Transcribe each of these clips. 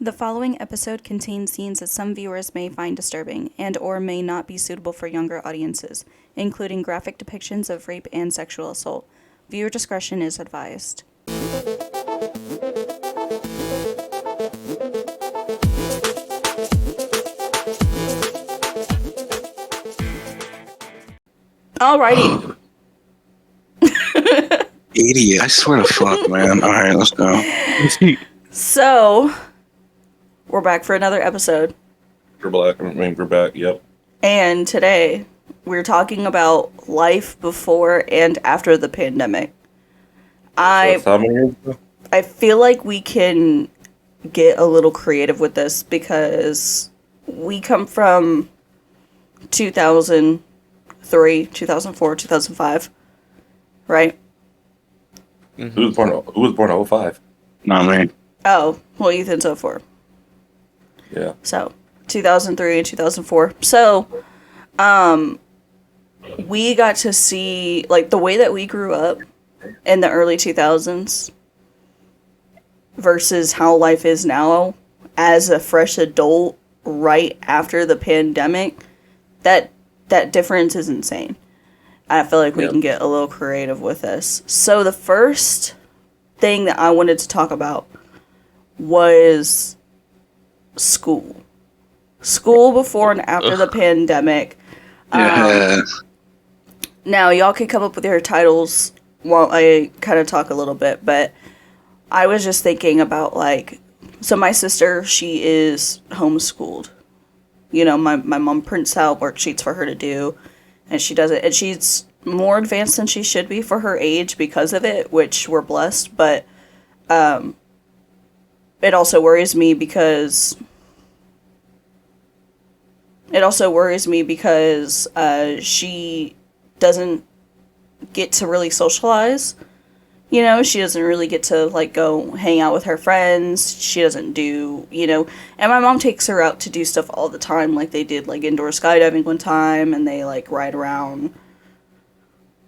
The following episode contains scenes that some viewers may find disturbing and or may not be suitable for younger audiences, including graphic depictions of rape and sexual assault. Viewer discretion is advised. Alrighty. Idiot, I swear to fuck, man. Alright, let's go. So, we're back for another episode. We're back, yep. And today, we're talking about life before and after the pandemic. I feel like we can get a little creative with this because we come from 2003, 2004, 2005, right? Mm-hmm. Who was born in 05? Not me. Oh, well, Ethan's 04. Yeah. So, 2003 and 2004. So, we got to see, like, the way that we grew up in the early 2000s versus how life is now as a fresh adult right after the pandemic. That difference is insane. I feel like we can get a little creative with this. So the first thing that I wanted to talk about was school. School before and after the pandemic. Yeah. Now, y'all can come up with your titles while I kind of talk a little bit, but I was just thinking about, like, so my sister, she is homeschooled. You know, my mom prints out worksheets for her to do, and she does it, and she's more advanced than she should be for her age because of it, which we're blessed, but it also worries me because she doesn't get to really socialize. You know, she doesn't really get to, like, go hang out with her friends. She doesn't do, you know, and my mom takes her out to do stuff all the time. Like, they did, like, indoor skydiving one time, and they, like, ride around,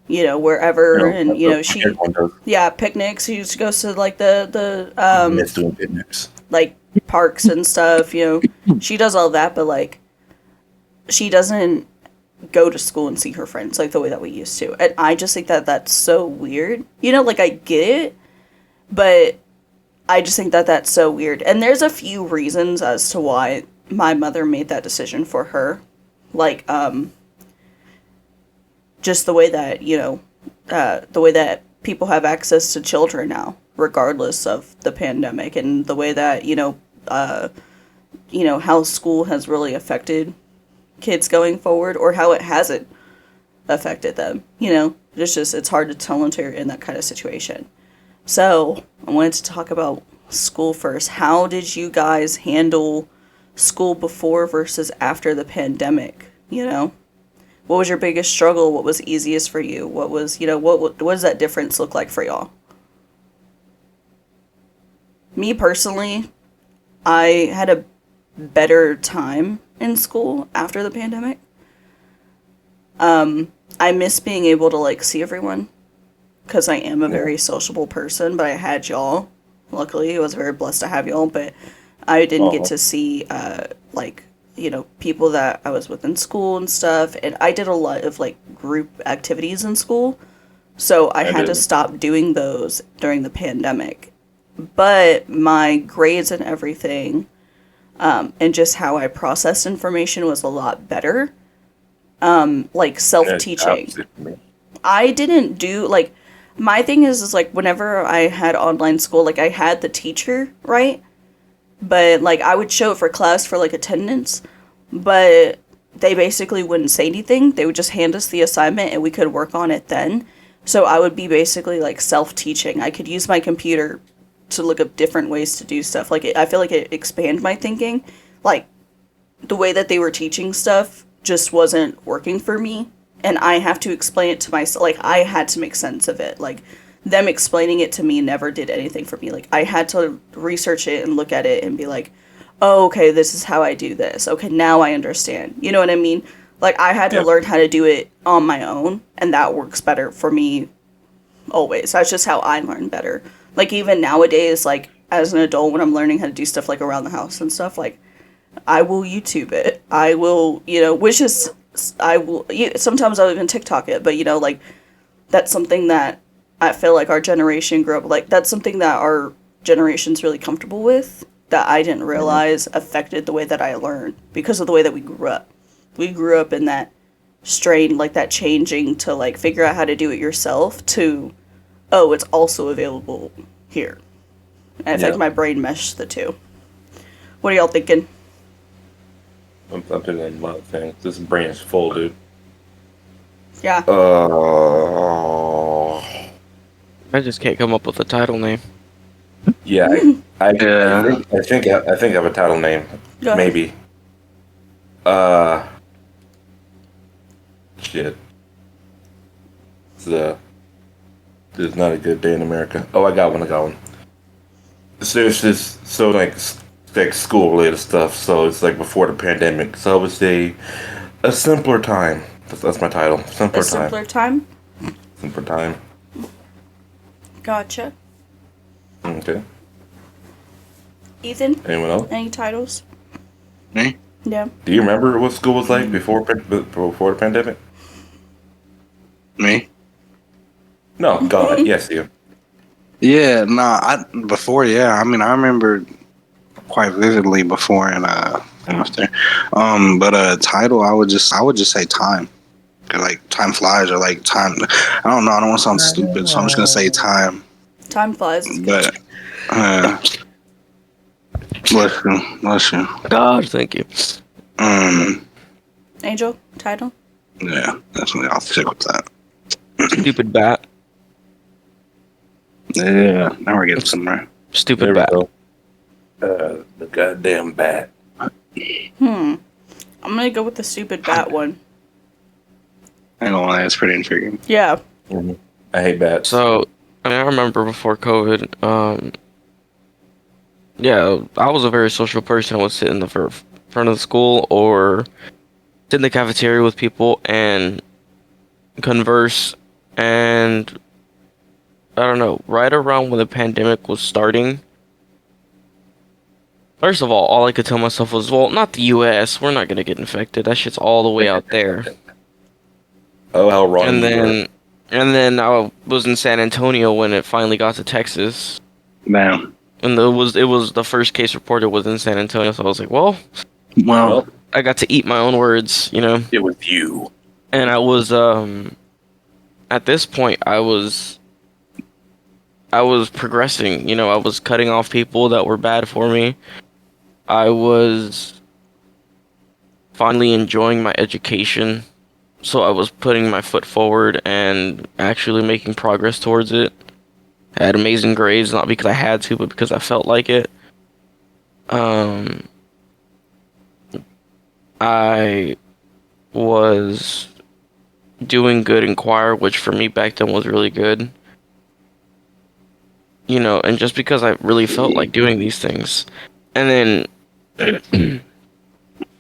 you know, wherever, and, you know, picnics. She used to go to, like, Miss doing picnics. like, parks and stuff, you know. She does all that, but, like, she doesn't go to school and see her friends like the way that we used to. And I just think that that's so weird. You know, like, I get it, but I just think that that's so weird. And there's a few reasons as to why my mother made that decision for her. Like, just the way that, you know, the way that people have access to children now, regardless of the pandemic, and the way that, you know, how school has really affected kids going forward, or how it hasn't affected them. You know, it's hard to tell until you're in that kind of situation. So I wanted to talk about school first. How did you guys handle school before versus after the pandemic? You know, what was your biggest struggle? What was easiest for you? What was, you know, what does that difference look like for y'all? Me personally, I had a better time in school after the pandemic. I miss being able to, like, see everyone because I am a very sociable person, but I had y'all. Luckily, I was very blessed to have y'all, but I didn't get to see, like, you know, people that I was with in school and stuff, and I did a lot of, like, group activities in school, so I had to stop doing those during the pandemic. But my grades and everything, and just how I processed information was a lot better. Like, self-teaching. I didn't do, like, my thing is like, whenever I had online school, like, I had the teacher, right? But, like, I would show it for class for, like, attendance, but they basically wouldn't say anything. They would just hand us the assignment, and we could work on it then. So I would be basically, like, self-teaching. I could use my computer to look up different ways to do stuff. Like, I feel like it expanded my thinking. Like, the way that they were teaching stuff just wasn't working for me, and I have to explain it to myself. Like, I had to make sense of it. Like, them explaining it to me never did anything for me. Like, I had to research it and look at it and be like, oh, okay, this is how I do this. Okay, now I understand. You know what I mean? Like, I had to learn how to do it on my own, and that works better for me always. That's just how I learn better. Like, even nowadays, like, as an adult when I'm learning how to do stuff like around the house and stuff, like I will YouTube it. I will, which is I will. Sometimes I'll even TikTok it, but like that's something that I feel like our generation grew up like. That's something that our generation's really comfortable with that I didn't realize affected the way that I learned because of the way that we grew up. We grew up in that strain, like that changing to like figure out how to do it yourself to, oh, it's also available here. And I think my brain meshed the two. What are y'all thinking? I'm putting in my thing. This brain is full, dude. Yeah. I just can't come up with a title name. Yeah, I think I have a title name. Go ahead. Maybe. Shit. It's not a good day in America. Oh, I got one. So it's just like school related stuff. So it's like before the pandemic. So I would say a simpler time. That's my title. Simpler time. Simpler time. Simpler time. Gotcha. Okay. Ethan, Anyone else? any titles? Me? Yeah. Do you remember what school was like before the pandemic? Me? No, God, yes, you. Yeah, before, yeah. I mean, I remember quite vividly before and after. But title, I would just say time. Like time flies, or like time. I don't know. I don't want to sound stupid, so I'm just gonna say time. Time flies. Is good. But bless you. God, thank you. Angel, title? Yeah, definitely. I'll stick with that. Stupid bat. Yeah, now we're getting somewhere. Stupid bat. The goddamn bat. I'm gonna go with the stupid bat one. I ain't gonna lie, it's pretty intriguing. Yeah. Mm-hmm. I hate bats. So, I remember before COVID, yeah, I was a very social person. I would sit in the front of the school or sit in the cafeteria with people and converse. And I don't know, right around when the pandemic was starting, first of all I could tell myself was, well, not the US, we're not gonna get infected. That shit's all the way out there. Oh, how wrong And you then, and then I was in San Antonio when it finally got to Texas. Damn. And it was the first case reported was in San Antonio, so I was like, well, Well, I got to eat my own words, it was you. And I was at this point I was progressing, I was cutting off people that were bad for me. I was finally enjoying my education. So I was putting my foot forward and actually making progress towards it. I had amazing grades, not because I had to, but because I felt like it. I was doing good in choir, which for me back then was really good. And just because I really felt like doing these things. And then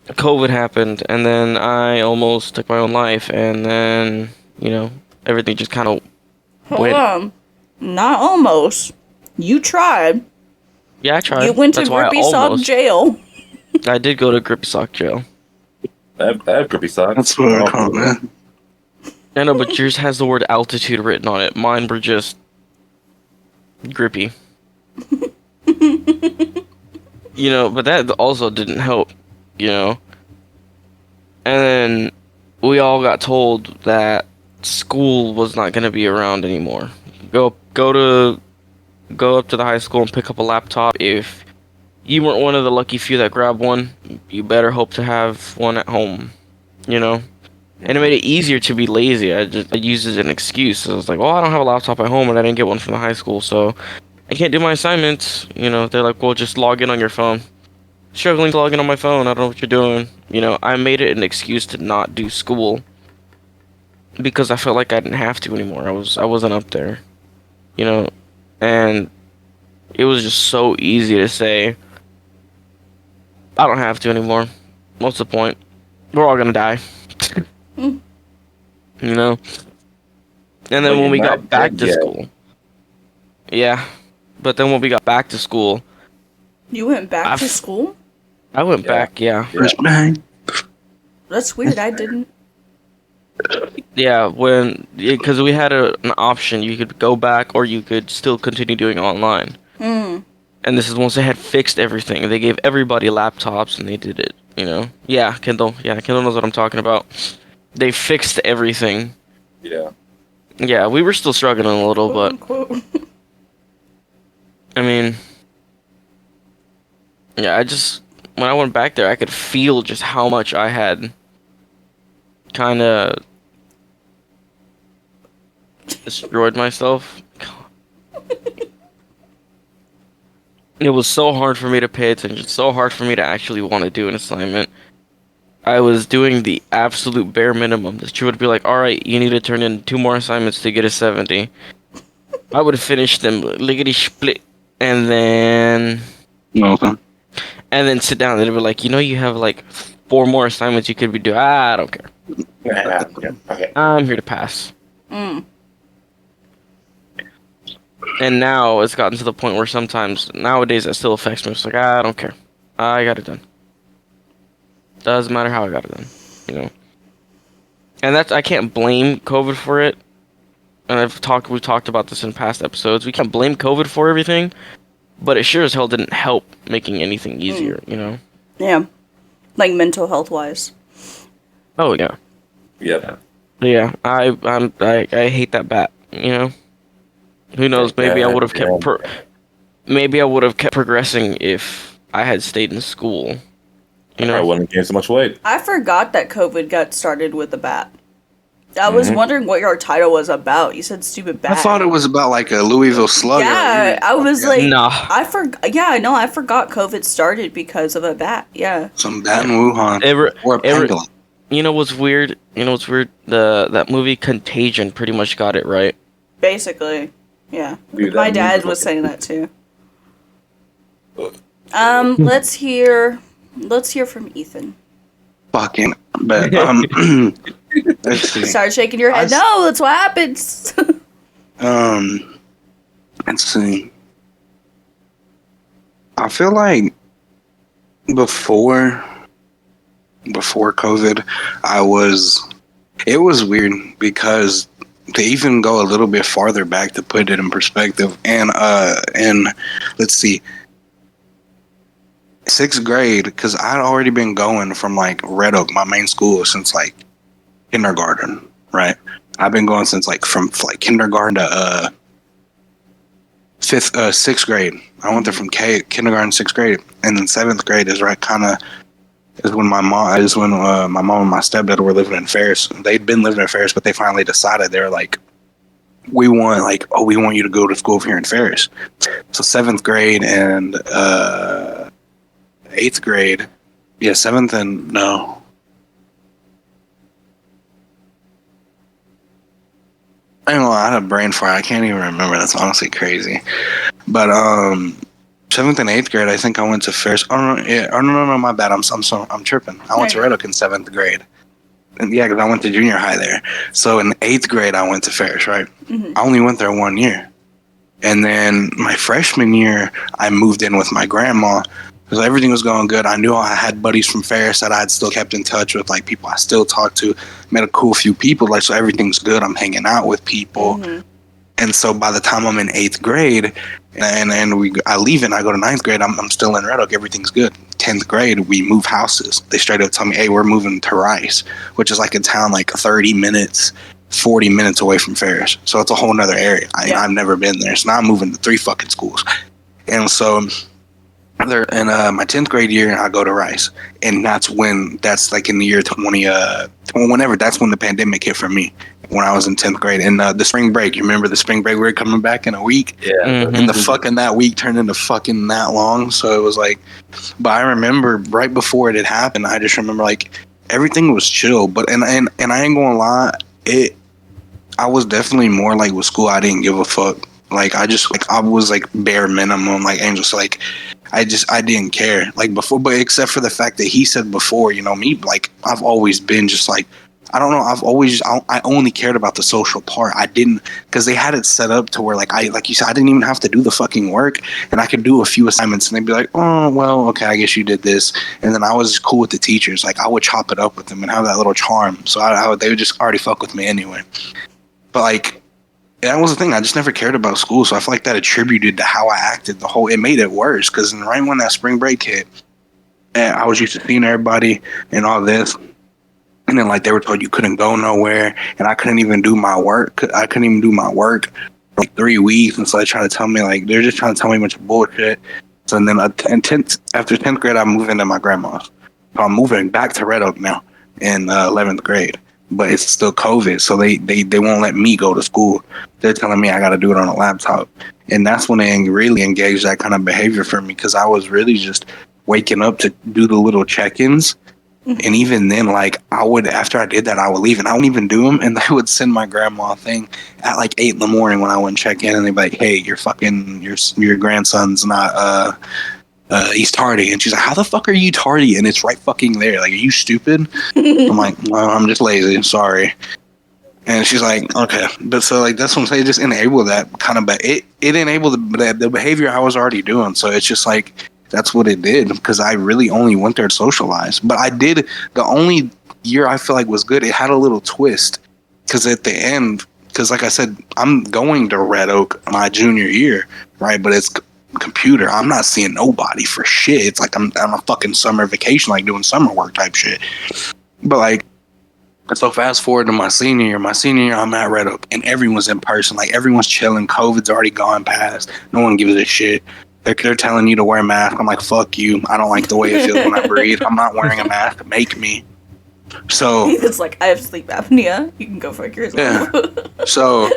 COVID happened, and then I almost took my own life, and then, everything just kind of Hold on. Not almost. You tried. Yeah, I tried. You went to That's why I Grippy Sock almost- jail. I did go to Grippy Sock jail. I have grippy socks. that's what I call it. I know, but yours has the word altitude written on it. Mine were just grippy. But that also didn't help, And then we all got told that school was not going to be around anymore. Go up to the high school and pick up a laptop. If you weren't one of the lucky few that grabbed one, you better hope to have one at home, And it made it easier to be lazy. I used it as an excuse. I was like, well, I don't have a laptop at home and I didn't get one from the high school, so I can't do my assignments. They're like, well, just log in on your phone. Struggling to log in on my phone. I don't know what you're doing. I made it an excuse to not do school because I felt like I didn't have to anymore. I wasn't up there, and it was just so easy to say, I don't have to anymore. What's the point? We're all gonna die. And then Well, when we you're got not back dead to yet. school, yeah, But then when we got back to school, You went back to I've- school? I went back. Yeah, First bang. That's weird. I didn't. yeah. Because we had an option. You could go back, or you could still continue doing online. Hmm. And this is once they had fixed everything. They gave everybody laptops, and they did it. You know. Yeah, Kendall. Yeah, Kendall knows what I'm talking about. They fixed everything. Yeah. Yeah, we were still struggling a little, but Quote. I mean, yeah, when I went back there, I could feel just how much I had kind of destroyed myself. It was so hard for me to pay attention, so hard for me to actually want to do an assignment. I was doing the absolute bare minimum. The teacher would be like, alright, you need to turn in 2 more assignments to get a 70. I would finish them lickety split, and then sit down. They'd be like, you have like 4 more assignments you could be doing. I don't care. Yeah. Okay. I'm here to pass. Mm. And now it's gotten to the point where sometimes nowadays that still affects me. It's like, I don't care. I got it done. Doesn't matter how I got it done, And I can't blame COVID for it. And we've talked about this in past episodes. We can't blame COVID for everything, but it sure as hell didn't help making anything easier, Yeah. Like mental health wise. Oh yeah. Yep. Yeah, I hate that bat. Who knows? Maybe I would have kept. Maybe I would have kept progressing if I had stayed in school. I wouldn't gain so much weight. I forgot that COVID got started with the bat. I was Mm-hmm. wondering what your title was about. You said stupid bat. I thought it was about like a Louisville Slugger. Yeah, I was like, Nah. I forgot COVID started because of a bat. Yeah. Some bat in Wuhan. Or a Ever- pangolin. You know what's weird? That movie Contagion pretty much got it right. Basically. Yeah. Dude, My that dad movie- was saying that too. Let's hear from Ethan. Fucking. But, let's see. Start shaking your head. I- No, that's what happens. Let's see. I feel like before COVID, it was weird because to even go a little bit farther back to put it in perspective, and let's see, 6th grade, because I'd already been going from like Red Oak, my main school, since like kindergarten, right? I've been going since like from like kindergarten to 6th grade. I went there from kindergarten, 6th grade, and then 7th grade is right when my mom and my stepdad were living in Ferris. They'd been living in Ferris, but they finally decided, they were like, we want you to go to school here in Ferris. So 7th grade and 8th grade, yeah, 7th and no. I don't know, I had a brain fart. I can't even remember. That's honestly crazy. But 7th and 8th grade, I think I went to Ferris. Oh no, my bad. I'm tripping. I went to Red Oak in 7th grade. And yeah, because I went to junior high there. So in 8th grade, I went to Ferris, right? Mhm. I only went there 1 year. And then my freshman year, I moved in with my grandma because everything was going good. I knew I had buddies from Ferris that I had still kept in touch with, like people I still talk to. Met a cool few people, like, so everything's good. I'm hanging out with people. Mhm. And so by the time I'm in 8th grade and I leave and I go to 9th grade, I'm still in Red Oak. Everything's good. 10th grade, we move houses. They straight up tell me, hey, we're moving to Rice, which is like a town like 30 minutes, 40 minutes away from Ferris. So it's a whole nother area. I've never been there. So now I'm moving to 3 fucking schools. And so there in my 10th grade year, I go to Rice. And that's like in the year 20, whenever, that's when the pandemic hit for me. When I was in 10th grade, and the spring break, you remember the spring break? We were coming back in a week, Yeah. Mhm. and the fucking that week turned into fucking that long. So it was like, but I remember right before it had happened, I just remember like everything was chill. But and I ain't gonna lie, I was definitely more like with school. I didn't give a fuck. Like I was like bare minimum, like Angel. So like I didn't care like before, but except for the fact that he said before, me, like I've always been just like, I don't know. I only cared about the social part. I didn't, because they had it set up to where like you said, I didn't even have to do the fucking work, and I could do a few assignments, and they'd be like, oh well, okay, I guess you did this, and then I was cool with the teachers. Like I would chop it up with them and have that little charm. So they would just already fuck with me anyway. But like that was the thing. I just never cared about school, so I feel like that attributed to how I acted. It made it worse because right when that spring break hit, and I was used to seeing everybody and all this. And then, like, they were told you couldn't go nowhere, and I couldn't even do my work. I couldn't even do my work for like 3 weeks. And so they tried to tell me, like, they're just trying to tell me a bunch of bullshit. So then, after 10th grade, I moved into my grandma's. So I'm moving back to Red Oak now in 11th grade. But it's still COVID, so they won't let me go to school. They're telling me I got to do it on a laptop. And that's when they really engaged that kind of behavior for me, because I was really just waking up to do the little check-ins. And even then, like, after I did that, I would leave, and I wouldn't even do them, and they would send my grandma a thing at like 8 in the morning when I wouldn't check in, and they'd be like, hey, your grandson's not he's tardy. And she's like, how the fuck are you tardy? And it's right fucking there. Like, are you stupid? I'm like, well, I'm just lazy, sorry. And she's like, okay. But so, like, that's what I'm saying, it just enabled that kind of, it enabled the behavior I was already doing. So it's just like, that's what it did, because I really only went there to socialize. But the only year I feel like was good, it had a little twist. Because at the end, because like I said, I'm going to Red Oak my junior year, right? But it's computer. I'm not seeing nobody for shit. It's like I'm on a fucking summer vacation, like doing summer work type shit. But like, so fast forward to my senior year, I'm at Red Oak, and everyone's in person. Like, everyone's chilling. COVID's already gone past. No one gives a shit. They're telling you to wear a mask. I'm like, fuck you. I don't like the way it feels when I breathe. I'm not wearing a mask. Make me. So it's like, I have sleep apnea. You can go fuck yourself. Yeah. So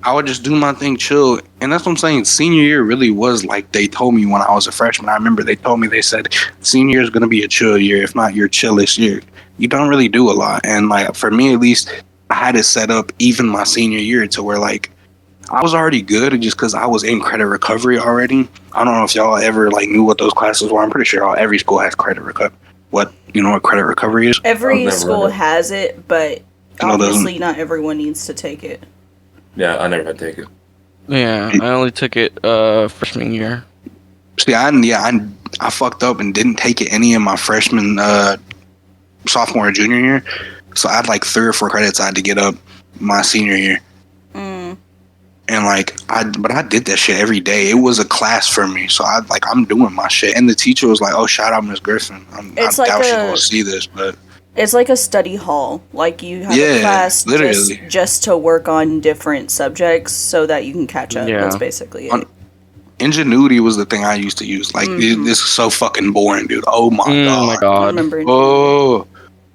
I would just do my thing, chill. And that's what I'm saying. Senior year really was like they told me when I was a freshman. I remember they said, senior year is going to be a chill year, if not your chillest year. You don't really do a lot. And like, for me, at least, I had it set up even my senior year to where like, I was already good just because I was in credit recovery already. I don't know if y'all ever like knew what those classes were. I'm pretty sure every school has credit recovery. You know what credit recovery is? Every school has it, but obviously not everyone needs to take it. Yeah, I never had to take it. Yeah, I only took it freshman year. See, I fucked up and didn't take it any of my freshman, sophomore, or junior year. So I had like 3 or 4 credits I had to get up my senior year. And like I did that shit every day. It was a class for me, so I'm doing my shit. And the teacher was like, "Oh, shout out Miss Griffin." I doubt she's gonna see this, but it's like a study hall. Like, you have a class just to work on different subjects so that you can catch up. Yeah. That's basically it. Ingenuity was the thing I used to use. Like, this is so fucking boring, dude. Oh my god. Oh my god. I remember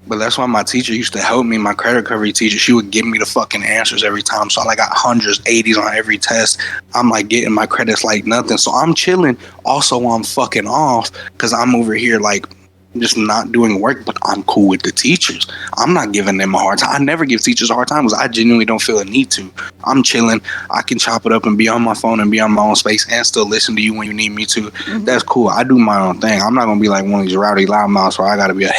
But that's why my teacher used to help me. My credit recovery teacher, she would give me the fucking answers every time. So I like got 100s, 80s on every test. I'm like getting my credits like nothing. So I'm chilling. Also, I'm fucking off because I'm over here like just not doing work, but I'm cool with the teachers. I'm not giving them a hard time. I never give teachers a hard time because I genuinely don't feel a need to. I'm chilling. I can chop it up and be on my phone and be on my own space and still listen to you when you need me to. That's cool. I do my own thing. I'm not going to be like one of these rowdy loudmouths where I got to be I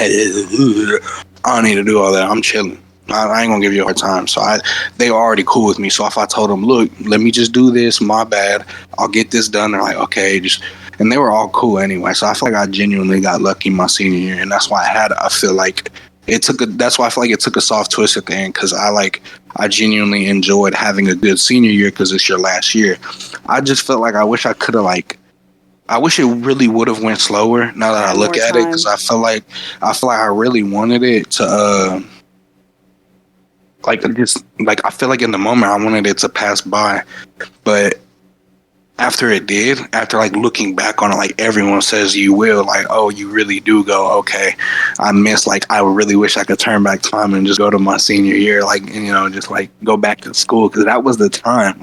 don't need to do all that. I'm chilling. I ain't going to give you a hard time. So they were already cool with me. So if I told them, look, let me just do this, my bad, I'll get this done. They're like, okay, and they were all cool anyway. So I feel like I genuinely got lucky my senior year. And that's why that's why I feel like it took a soft twist at the end. Cause I genuinely enjoyed having a good senior year cause it's your last year. I just felt like I wish I could have I wish it really would have went slower now that I look at it. Cause I feel like I really wanted it to, I feel like in the moment I wanted it to pass by, but after it did, after looking back on it, everyone says you will, oh, you really do go, okay, I really wish I could turn back time and just go to my senior year, just go back to school, because that was the time.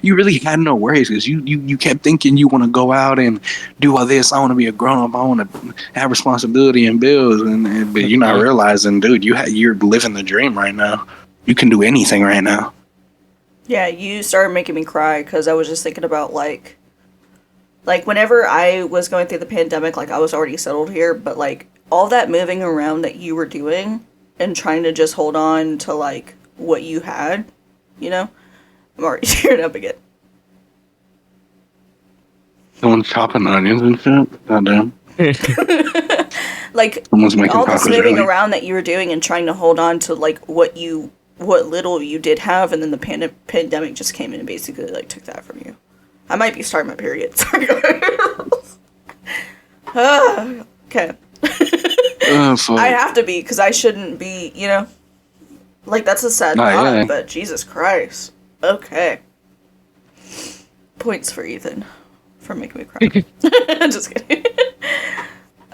You really had no worries, because you kept thinking you want to go out and do all this. I want to be a grown up. I want to have responsibility and bills, but you're not realizing, dude, you're living the dream right now. You can do anything right now. Yeah, you started making me cry because I was just thinking about whenever I was going through the pandemic, I was already settled here, but all that moving around that you were doing, and trying to just hold on to like what you had, you know. I'm already tearing up again. Someone's chopping onions and shit. Goddamn. Like Someone's making all this tacos moving early. around that you were doing and trying to hold on to like what little you did have, and then the pandemic just came in and basically like took that from you. I might be starting my period. Sorry. Okay. Fuck. I have to be because I shouldn't be, you know. Like that's a sad Nah, thought, yeah. but Jesus Christ. Okay. Points for Ethan for making me cry. Just kidding.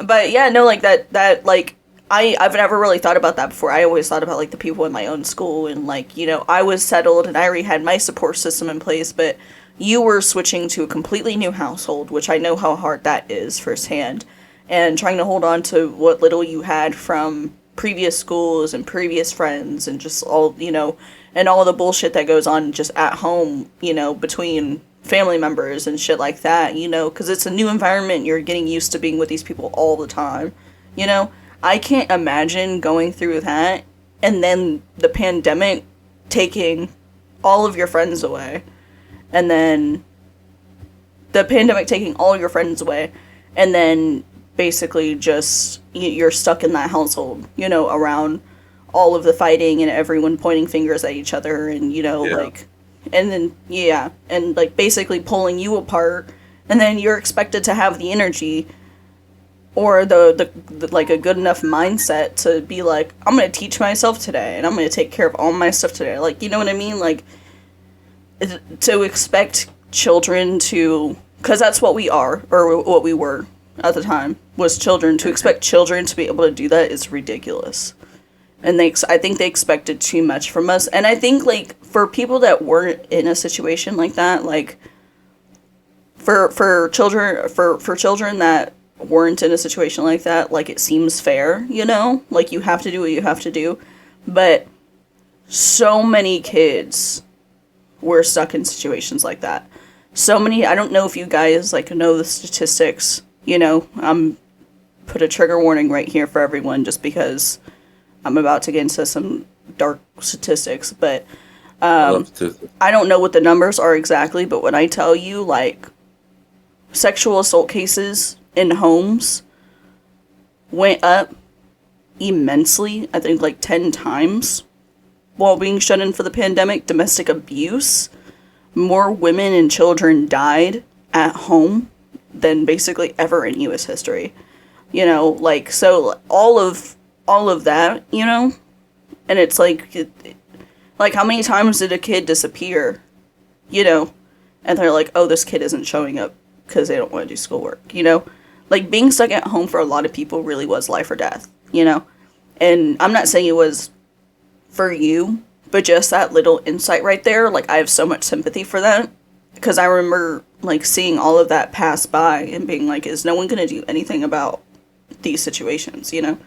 But yeah, no, like that like I've never really thought about that before. I always thought about like the people in my own school, and like, you know, I was settled and I already had my support system in place, but you were switching to a completely new household, which I know how hard that is firsthand, and trying to hold on to what little you had from previous schools and previous friends and just all, you know, and all the bullshit that goes on just at home, you know, between family members and shit like that, you know, because it's a new environment. You're getting used to being with these people all the time, you know. I can't imagine going through that and then the pandemic taking all of your friends away, and then the pandemic taking all your friends away, and then basically just you're stuck in that household, you know, around all of the fighting and everyone pointing fingers at each other, and you know, Yeah. like, and then yeah, and like basically pulling you apart, and then you're expected to have the energy or the like a good enough mindset to be like, I'm gonna teach myself today and I'm gonna take care of all my stuff today, like, you know what I mean, like to expect children to, because that's what we are, or what we were at the time, was children. To expect children to be able to do that is ridiculous. And I think they expected too much from us. And I think, like, for people that weren't in a situation like that, like, for children that weren't in a situation like that, like, it seems fair, you know? Like, you have to do what you have to do. But so many kids were stuck in situations like that. So many, I don't know if you guys, like, know the statistics, you know, put a trigger warning right here for everyone just because I'm about to get into some dark statistics, but I love statistics. I don't know what the numbers are exactly, but when I tell you, like, sexual assault cases in homes went up immensely, I think like 10 times while being shut in for the pandemic. Domestic abuse, more women and children died at home than basically ever in US history. You know, like, so all of that, you know, and it's like, like, how many times did a kid disappear, you know, and they're like, oh, this kid isn't showing up because they don't want to do schoolwork, you know? Like, being stuck at home for a lot of people really was life or death, you know? And I'm not saying it was for you, but just that little insight right there, like, I have so much sympathy for that, because I remember, like, seeing all of that pass by and being like, is no one going to do anything about these situations, you know?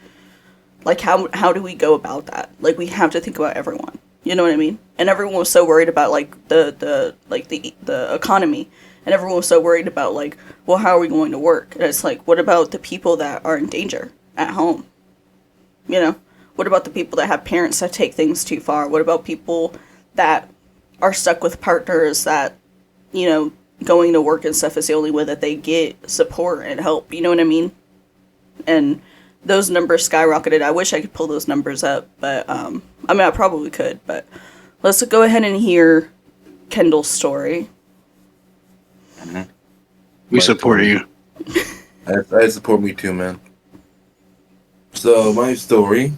Like, how do we go about that? Like, we have to think about everyone. You know what I mean? And everyone was so worried about, like, the economy. And everyone was so worried about, like, well, how are we going to work? And it's like, what about the people that are in danger at home? You know? What about the people that have parents that take things too far? What about people that are stuck with partners that, you know, going to work and stuff is the only way that they get support and help? You know what I mean? And those numbers skyrocketed. I wish I could pull those numbers up, but, I mean, I probably could, but let's go ahead and hear Kendall's story. We support you. I support me too, man. So, my story,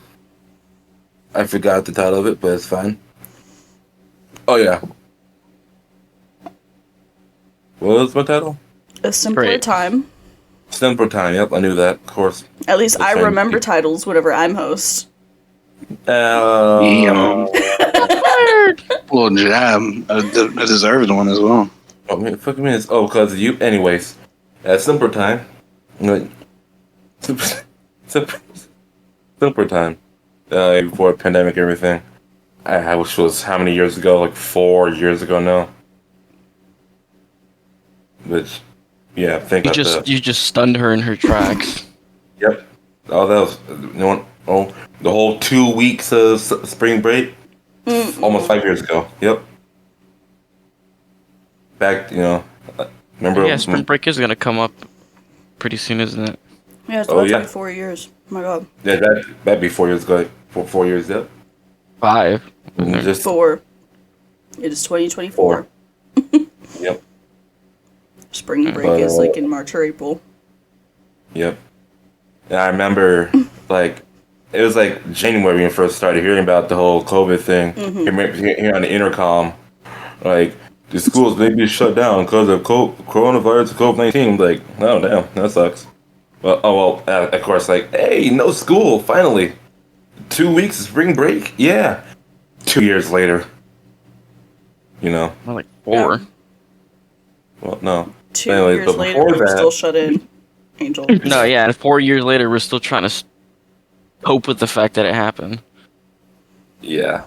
I forgot the title of it, but it's fine. Oh, yeah. What was my title? A Simpler Great. Time. Simpler Time. Yep, I knew that, of course. At least I Same. remember titles whenever I'm host. Yeah. Little jab. A deserved one as well. Oh, man, fuck me. Oh, because of you. Anyways, at Simpler Time. Like, Simpler Time. Before the pandemic and everything. Which was how many years ago? Like 4 years ago now. Which, yeah, think about that. You just stunned her in her tracks. Yep. Oh, that was the whole 2 weeks of spring break, almost 5 years ago. Yep. Back, remember? Yeah, spring break is gonna come up pretty soon, isn't it? Yeah, it's Oh, about to yeah. be 4 years. Oh my god. Yeah, that'd be 4 years ago. 4 years, yep. 5. Just 4. It is 2024. 4. Yep. Spring break is like in March or April. Yep. And I remember, like, it was like January when we first started hearing about the whole COVID thing. Here on the intercom, like, the schools may be shut down because of coronavirus, COVID-19. Like, oh damn, that sucks. Well, of course, like, hey, no school, finally. 2 weeks of spring break, yeah. 2 years later, More like 4. Well, no. 2 Anyways, years but later, before we're that- still shut in. Angel. No, yeah, and 4 years later, we're still trying to cope with the fact that it happened. Yeah.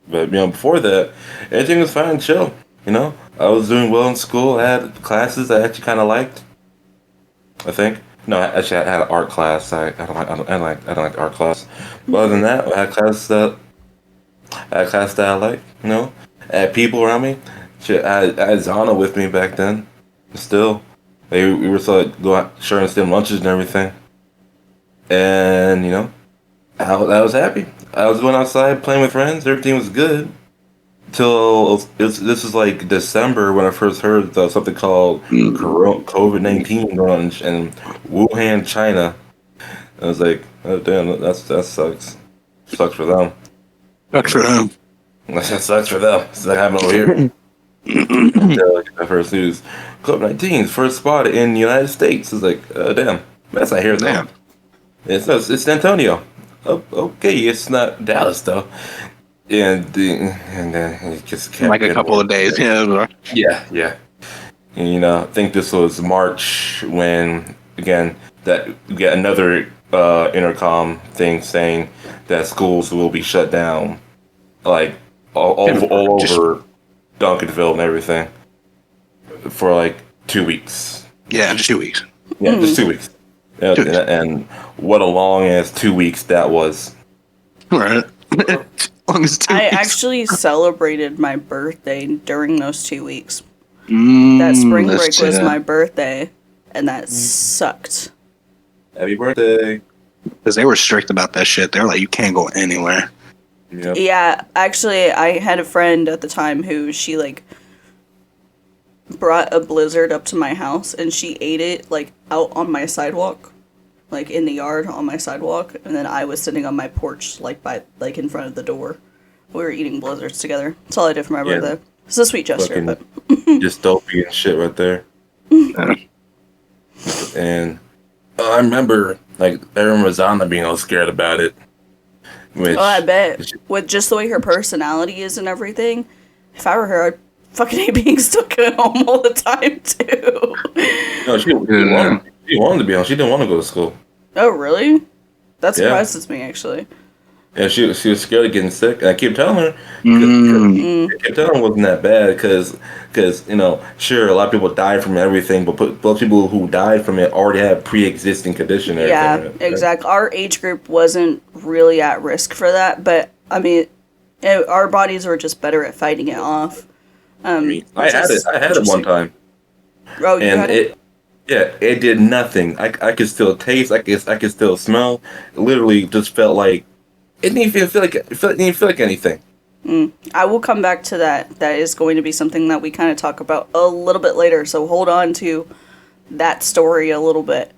But, before that, everything was fine and chill. I was doing well in school. I had classes I actually kind of liked. I think. No, actually, I had an art class. I don't like art class. But other than that, I had classes that I liked. I had people around me. Shit, I had Zana with me back then. Still, we were still go out sharing STEM lunches and everything. And I was happy. I was going outside playing with friends. Everything was good. Till this is like December when I first heard something called COVID-19 going on in Wuhan, China. I was like, oh damn, that sucks. Sucks for them. Sucks for them. That sucks for them. It's not happening over here. The first news, COVID-19's first spot in the United States. It's like, oh damn, that's not here though. It's San Antonio. Oh, okay, it's not Dallas though. And then it just kept Like a couple of days, yeah. Yeah. And, I think this was March when, again, that we get another intercom thing saying that schools will be shut down, like all over Duncanville and everything, for like 2 weeks. Yeah, just 2 weeks. Yeah, just 2 weeks. Yeah, and what a long ass 2 weeks that was. Right. Long as 2 I weeks. actually celebrated my birthday during those 2 weeks. Mm, That spring let's break see was that. my birthday, and that sucked. Happy birthday. Because they were strict about that shit. They were like, you can't go anywhere. Yep. Yeah, actually, I had a friend at the time who she, like, brought a blizzard up to my house, and she ate it, like, out on my sidewalk. Like, in the yard on my sidewalk, and then I was sitting on my porch, like, in front of the door. We were eating blizzards together. That's all I did for my Yeah. birthday. It's a sweet gesture, Fucking but... dystopian shit right there. And I remember, like, I remember Zana being all scared about it. Which, Oh, I bet. With just the way her personality is and everything, if I were her, I'd fucking hate being stuck at home all the time, too. No, she wanted to be home. She didn't want to go to school. Oh, really? That Yeah. surprises me, actually. Yeah, she was scared of getting sick. And I keep telling her, Mm. I kept telling her it wasn't that bad because sure, a lot of people die from everything, but most people who died from it already have pre-existing condition. And Yeah, everything. exactly. Our age group wasn't really at risk for that, but, I mean, our bodies were just better at fighting it off. I had it one time. Oh, you And had it? it did nothing. I could still taste. I could still smell. It literally just felt like it didn't even feel like anything. I will come back to that. That is going to be something that we kind of talk about a little bit later, so hold on to that story a little bit.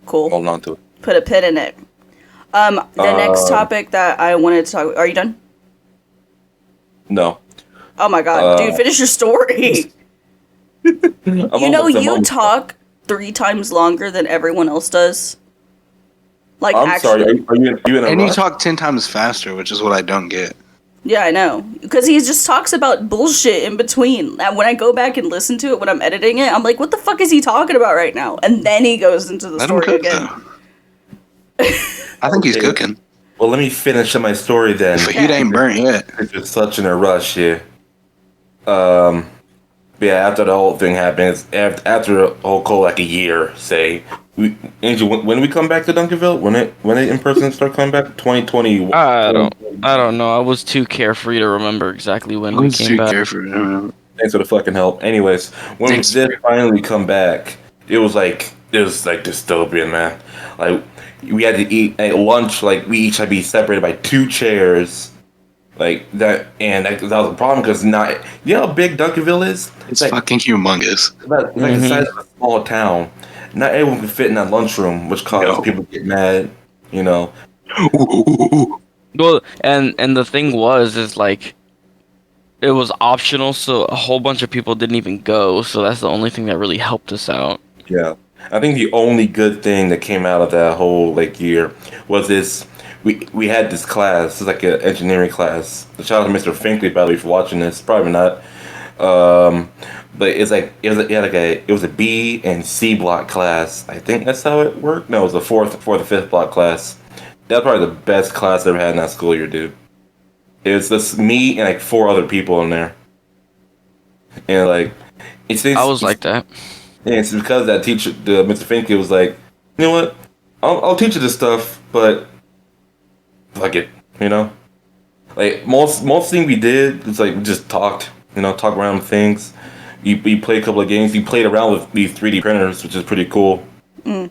Cool. Hold on to it. Put a pin in it. The next topic that I wanted to talk... Are you done? No. Oh my god, dude, finish your story. You talk 3 times longer than everyone else does. Like, I'm actually, sorry. Are you in a And you rush? talk 10 times faster, which is what I don't get. Yeah, I know. Because he just talks about bullshit in between. And when I go back and listen to it when I'm editing it, I'm like, what the fuck is he talking about right now? And then he goes into the Let him story cook, again. though. I think he's Okay. cooking. Well, let me finish my story then. But he ain't burnt yet. It's just such in a rush here. But yeah, after the whole thing happens, after the whole cold, like a year, say, Angel, when do we come back to Duncanville? When it in person start coming back? 2020. I don't know. I was too carefree to remember exactly when I we was came too back. careful. Thanks for the fucking help. Anyways, when Thanks. we did finally come back, it was like dystopian, man. Like we had to eat at lunch. Like we each had to be separated by 2 chairs. Like that, and that was a problem because not. You know how big Duncanville is? It's fucking humongous. It's like the size of a small town. Not everyone can fit in that lunchroom, which causes No. people to get mad. You know. Well, and the thing is like, it was optional, so a whole bunch of people didn't even go. So that's the only thing that really helped us out. Yeah, I think the only good thing that came out of that whole like year was this. We had this class. It's like an engineering class. Shout out to Mr. Finkley, by the way, for watching this. Probably not. But it's like it was a B and C block class. I think that's how it worked. No, it was a fourth or fifth block class. That's probably the best class I ever had in that school year, dude. It was just me and like 4 other people in there, and like I was like that. and it's because that teacher, Mr. Finke, was like, you know what, I'll teach you this stuff, but fuck it, you know. Like most thing we did was like we just talked, talk around things. We played a couple of games. We played around with these 3D printers, which is pretty cool. We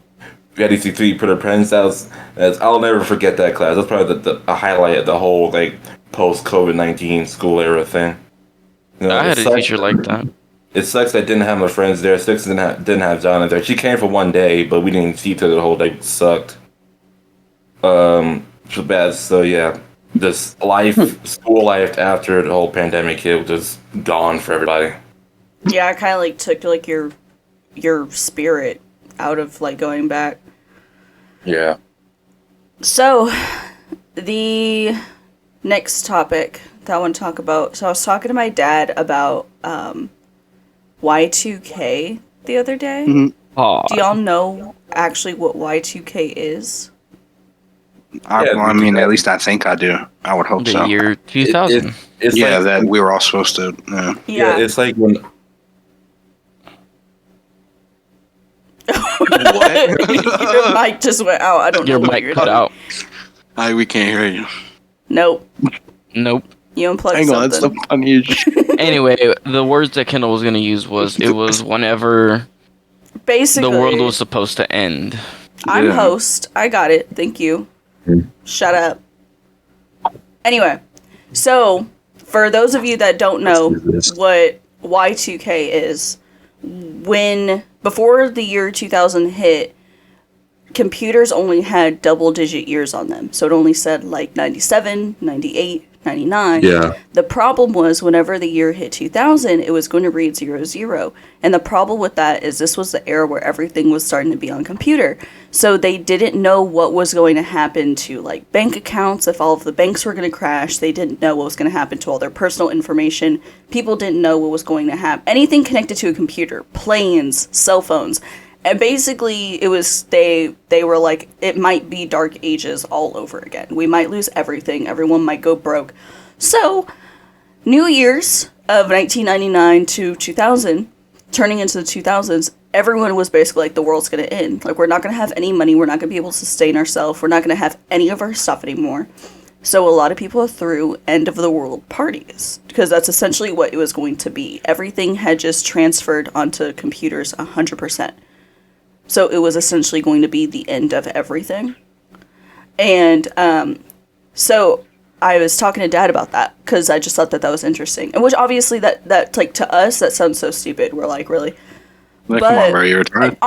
had these 3D printer pens. I'll never forget that class. That's probably the highlight of the whole like post COVID-19 school era thing. I had a teacher like that. It sucks I didn't have my friends there. It sucks I didn't have John there. She came for one day, but we didn't see her the whole day. It sucked. It was bad. So yeah, just school life after the whole pandemic hit was just gone for everybody. Yeah, I kind of like took like your spirit out of like going back. Yeah. So, the next topic that I want to talk about. So I was talking to my dad about Y2K the other day. Aw. Do y'all know actually what Y2K is? I mean, at least I think I do. I would hope The so. year 2000. It's Yeah, like, that we were all supposed to. yeah, it's like when Your mic just went out. I don't Your know what mic you're cut doing. out. We can't hear you. Nope. Nope. You unplugged Hang on, that's something. the funniest. Anyway, the words that Kendall was gonna use was whenever Basically, the world was supposed to end. I'm Yeah. host. I got it. Thank you. Shut up. Anyway, so for those of you that don't know what Y2K is, before the year 2000 hit, computers only had double-digit years on them. So it only said like 97, 98, 99. Yeah. The problem was whenever the year hit 2000, it was going to read 00. And the problem with that is this was the era where everything was starting to be on computer. So they didn't know what was going to happen to like bank accounts, if all of the banks were going to crash. They didn't know what was going to happen to all their personal information. People didn't know what was going to happen. Anything connected to a computer, planes, cell phones. And basically, it was they were like, it might be Dark Ages all over again. We might lose everything. Everyone might go broke. So, New Year's of 1999 to 2000, turning into the 2000s, everyone was basically like, the world's going to end. Like, we're not going to have any money. We're not going to be able to sustain ourselves. We're not going to have any of our stuff anymore. So a lot of people threw end of the world parties because that's essentially what it was going to be. Everything had just transferred onto computers 100%. So it was essentially going to be the end of everything. And so I was talking to Dad about that because I just thought that was interesting. And which obviously that like to us, that sounds so stupid. We're like, really? Like, come on, bro, you're retarded.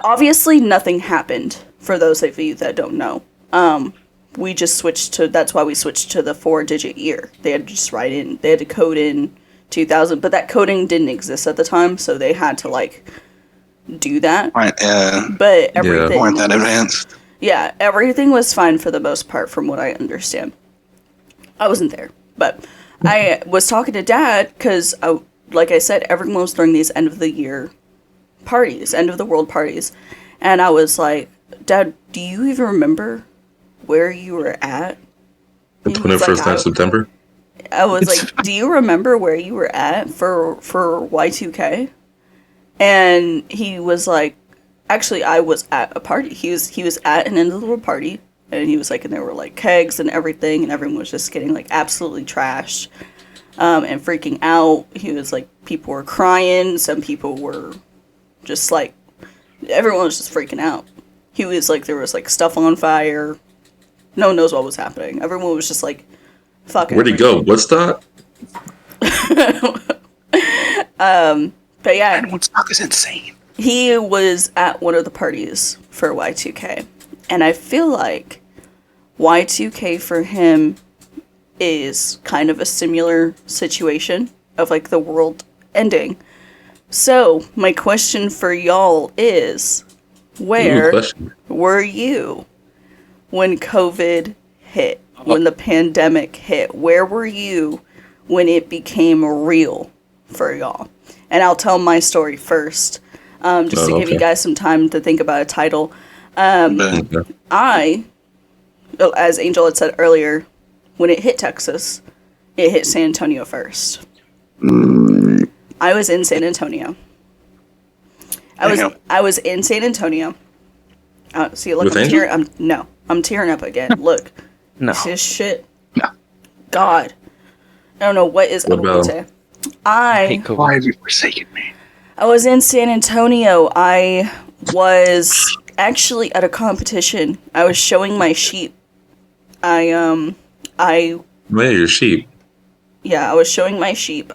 Obviously nothing happened for those of you that don't know. We just that's why we switched to the 4-digit year. They had to just they had to code in 2000, but that coding didn't exist at the time. So they had to like do that. Right, But everything weren't that advanced. Yeah, everything was fine for the most part from what I understand. I wasn't there, but I was talking to Dad because, like I said, everyone was throwing these end of the year parties, end of the world parties. And I was like, Dad, do you even remember where you were at? The He was 21st like, of September? I was like, "Do you remember where you were at for Y2K?" And he was like, "Actually, I was at a party. He was at an end of the world party, and he was like, and there were like kegs and everything, and everyone was just getting like absolutely trashed, and freaking out. He was like, people were crying, some people were just like, everyone was just freaking out. He was like, there was like stuff on fire. No one knows what was happening. Everyone was just like, fucking. Where'd he go? Woodstock? But yeah, Woodstock is insane. he was at one of the parties for Y2K. And I feel like Y2K for him is kind of a similar situation of like the world ending. So, my question for y'all is, where Question. were you when COVID hit? When the pandemic hit? Where were you when it became real for y'all? And I'll tell my story first, just to give you okay. guys some time to think about a title. But I, as Angel had said earlier, when it hit Texas, it hit San Antonio first. I was in San Antonio. Damn. I was in San Antonio. See, look, With I'm Angel? tearing. I'm tearing up again. Look, No. this shit. No. God, I don't know what is What up about with him? it. Hate COVID. why have you forsaken me? I was in San Antonio. I was actually at a competition. I was showing my sheep. I Yeah, your sheep. Yeah, I was showing my sheep.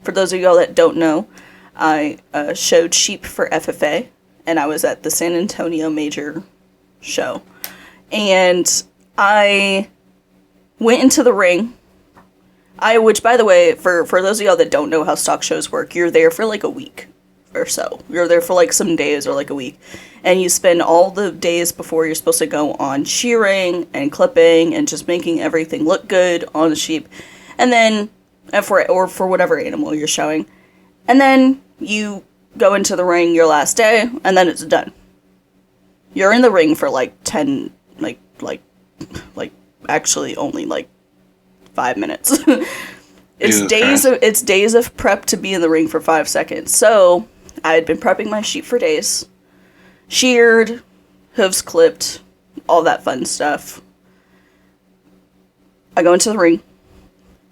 For those of y'all that don't know, I showed sheep for FFA, and I was at the San Antonio Major show. And I went into the ring. Which, by the way, for those of y'all that don't know how stock shows work, you're there for like a week or so. You're there for like some days or like a week. And you spend all the days before you're supposed to go on shearing and clipping and just making everything look good on the sheep. And then, for whatever animal you're showing. And then you go into the ring your last day, and then it's done. You're in the ring for like 10, actually only like 5 minutes. It's days of prep to be in the ring for 5 seconds. So I had been prepping my sheep for days, sheared, hooves clipped, all that fun stuff. I go into the ring,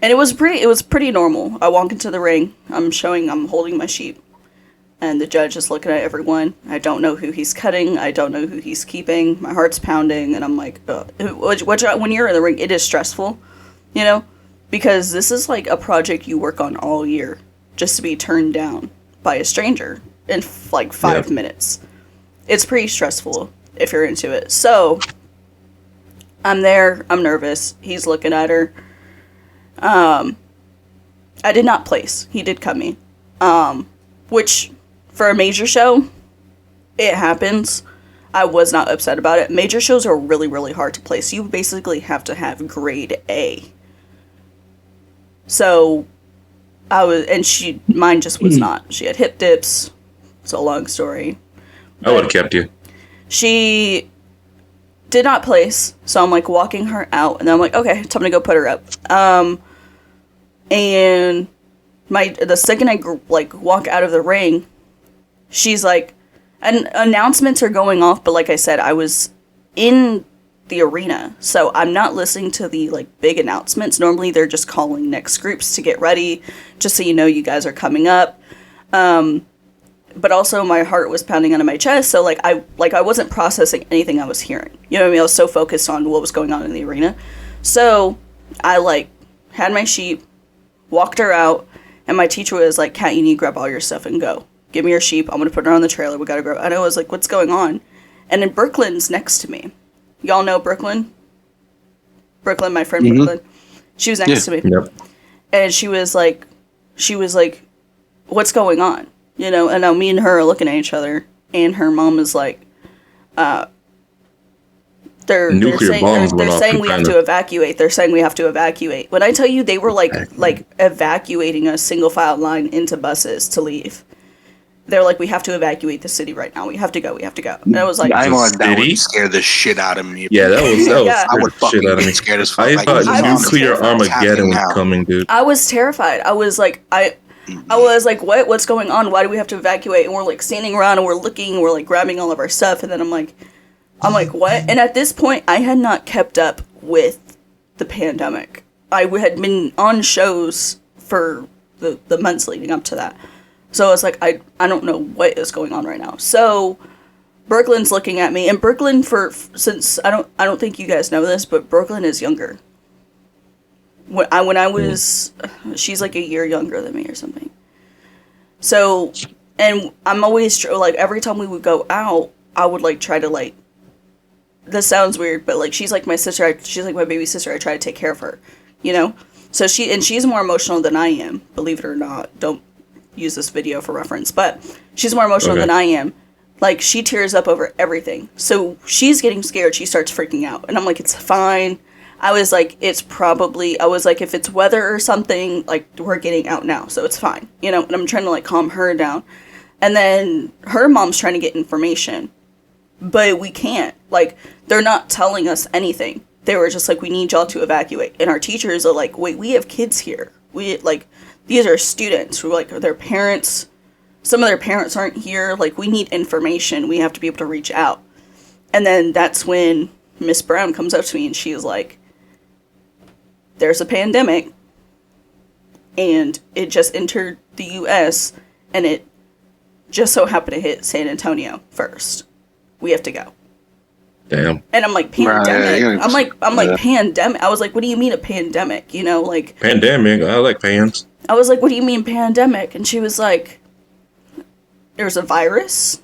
and it was pretty normal. I walk into the ring. I'm holding my sheep, and the judge is looking at everyone. I don't know who he's cutting. I don't know who he's keeping. My heart's pounding, and I'm like, when you're in the ring, it is stressful, you know. Because this is like a project you work on all year just to be turned down by a stranger in like 5 minutes. It's pretty stressful if you're into it. So I'm there, I'm nervous. He's looking at her. I did not place. He did cut me. Which for a major show, it happens. I was not upset about it. Major shows are really, really hard to place. You basically have to have grade A. So, mine just was not. She had hip dips. It's a long story. I would have kept you. She did not place, so I'm like walking her out, and then I'm like, okay, time to go put her up. And the second I walk out of the ring, she's like, and announcements are going off, but like I said, I was in the arena, so I'm not listening to the big announcements. Normally they're just calling next groups to get ready, just so you know you guys are coming up. But also my heart was pounding out of my chest, so I wasn't processing anything I was hearing. You know what I mean? I was so focused on what was going on in the arena. So I had my sheep, walked her out, and my teacher was like, "Kat, you need to grab all your stuff and go. Give me your sheep. I'm gonna put her on the trailer. We gotta go." And I was like, "What's going on?" And then Brooklyn's next to me. Y'all know Brooklyn? Brooklyn, my friend Brooklyn. She was next to me. Yep. And she was like, "What's going on?" You know, and now me and her are looking at each other, and her mom is like, they're saying we have to evacuate. They're saying we have to evacuate. When I tell you they were like evacuating a single file line into buses to leave. they're like, we have to evacuate the city right now. We have to go. We have to go. And I was like, I ain't gonna, that City? would scare the shit out of me. Yeah, that was Yeah. I would shit fucking out of me. be scared as fuck. I Like, thought I was nuclear terrified. Armageddon was Now. coming, dude. I was terrified. I was like, I was like, what's going on? Why do we have to evacuate? And we're like standing around and we're looking, we're like grabbing all of our stuff. And then I'm like, what? And at this point, I had not kept up with the pandemic. I had been on shows for the months leading up to that. So I was like, I don't know what is going on right now. So Brooklyn's looking at me, and Brooklyn, since I don't think you guys know this, but Brooklyn is younger. When I was, she's like a year younger than me or something. So, and I'm always like, every time we would go out, I would like try to like, this sounds weird, but like, she's like my sister, she's like my baby sister, I try to take care of her, you know? So she's more emotional than I am, believe it or not. Don't use this video for reference, but she's more emotional than I am. Like, she tears up over everything. So she's getting scared, she starts freaking out. And I'm like, it's fine. I was like, if it's weather or something, like, we're getting out now, so it's fine, you know? And I'm trying to, like, calm her down. And then her mom's trying to get information. But we can't. Like, they're not telling us anything. They were just like, we need y'all to evacuate. And our teachers are like, wait, we have kids here. These are students who, like, their parents, some of their parents aren't here. Like, we need information. We have to be able to reach out. And then that's when Miss Brown comes up to me and she's like, there's a pandemic, and it just entered the U.S., and it just so happened to hit San Antonio first. We have to go. Damn. And I'm like, pandemic? Right. I'm like, pandemic? I was like, what do you mean a pandemic? You know, like... Pandemic. I like pans. I was like, what do you mean pandemic? And she was like, there's a virus.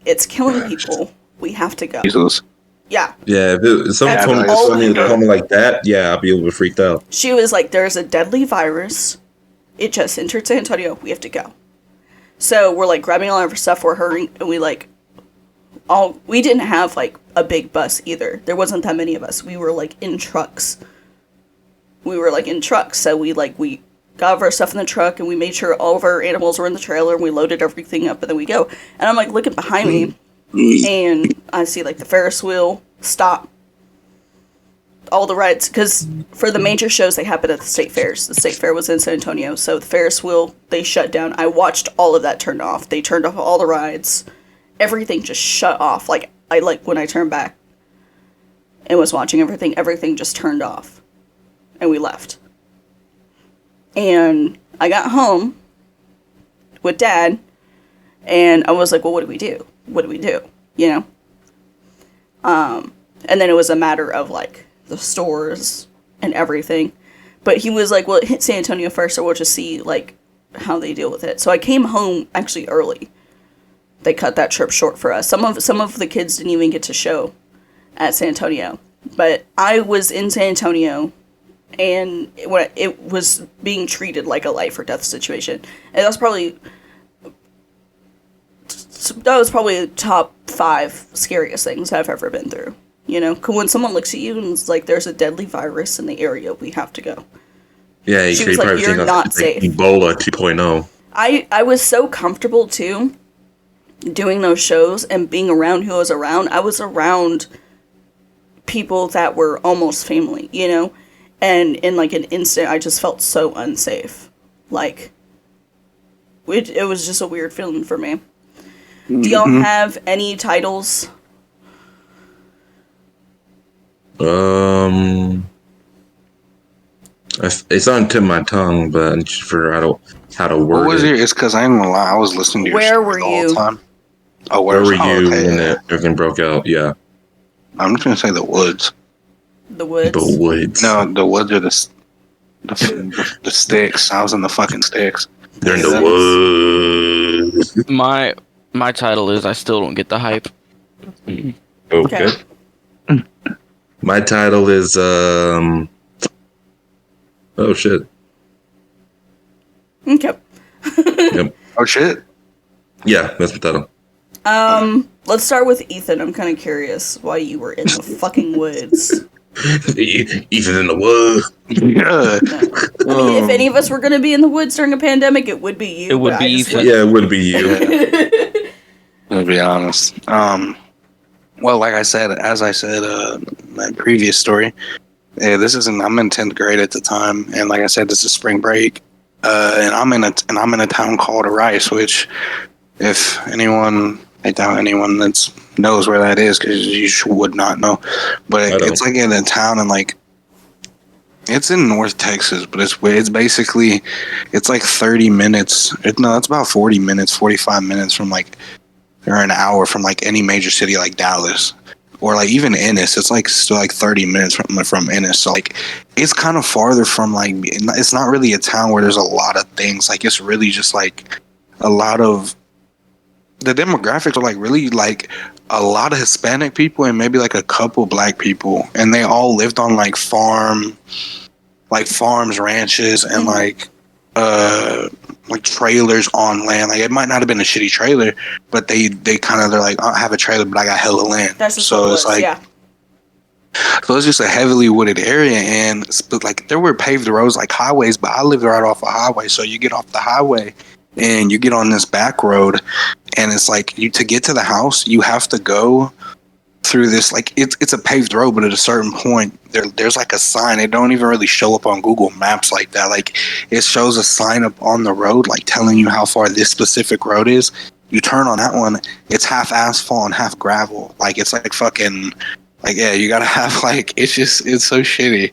It's killing people. We have to go. Jesus. Yeah. Yeah, if someone That's told me all something we know. coming like that, yeah, I'd be a little bit freaked out. She was like, there's a deadly virus. It just entered San Antonio. We have to go. So we're like grabbing all of our stuff. We're hurrying. And we didn't have like a big bus either. There wasn't that many of us. We were like in trucks. So we got our stuff in the truck and we made sure all of our animals were in the trailer and we loaded everything up and then we go. And I'm like looking behind me and I see like the Ferris wheel stop. All the rides, because for the major shows, they happen at the state fairs. The state fair was in San Antonio, so the Ferris wheel, they shut down. I watched all of that turn off. They turned off all the rides. Everything just shut off. Like when I turned back and was watching everything just turned off. And we left. And I got home with Dad, and I was like, well, what do we do? What do we do? You know? And then it was a matter of, like, the stores and everything. But he was like, well, it hit San Antonio first, so we'll just see, like, how they deal with it. So I came home actually early. They cut that trip short for us. Some of the kids didn't even get to show at San Antonio. But I was in San Antonio, and it was being treated like a life or death situation. And that was probably the top 5 scariest things I've ever been through. You know, when someone looks at you and it's like, there's a deadly virus in the area, we have to go. Yeah, She was like, probably you're think not like safe. Ebola 2.0. I was so comfortable, too, doing those shows and being around who I was around. I was around people that were almost family, you know? And in, like, an instant, I just felt so unsafe. Like, it was just a weird feeling for me. Do y'all have any titles? It's on tip of my tongue, but I'm just figuring out how to word What was it. it's because I ain't gonna lie, I was listening to your Where shit were the whole you? time. Oh, Where were you okay, when yeah. everything broke out? Yeah, I'm just gonna say the woods. The Woods? the woods. No, the woods are the sticks. I was in the fucking sticks. They're in the woods. My title is I still don't get the hype. Okay. My title is oh shit. Okay. Yep. Oh shit. Yeah, that's my title. Let's start with Ethan. I'm kind of curious why you were in the fucking woods. Ethan in the woods. Yeah. I mean, if any of us were going to be in the woods during a pandemic, it would be you. It would but be I just Ethan. Yeah, it would be you. To be honest. Well, like I said, as I said, my previous story, I'm in 10th grade at the time, and like I said, this is spring break, and I'm in a town called Rice, which, if anyone, I doubt anyone that knows where that is, because you would not know, but I don't. it's like in a town, and like, it's in North Texas, but it's basically, it's like 30 minutes, it's about 40 minutes, 45 minutes from like, or an hour from like any major city like Dallas or like even Ennis. It's like still like 30 minutes from Ennis. So like it's kind of farther from like, it's not really a town where there's a lot of things. Like it's really just like a lot of the demographics are like really like a lot of Hispanic people and maybe like a couple black people, and they all lived on like farms, ranches, and like trailers on land. Like it might not have been a shitty trailer, but they're like, I have a trailer, but I got hella land. That's just so what it it's was, like, yeah. so it's just a heavily wooded area, and like there were paved roads like highways, but I lived right off a highway. So you get off the highway and you get on this back road, and it's like to get to the house, you have to go through this, like it's a paved road, but at a certain point there's like a sign. It don't even really show up on Google Maps like that. Like it shows a sign up on the road like telling you how far this specific road is. You turn on that one, it's half asphalt and half gravel. Like it's like fucking, like, yeah, you gotta have like, it's so shitty.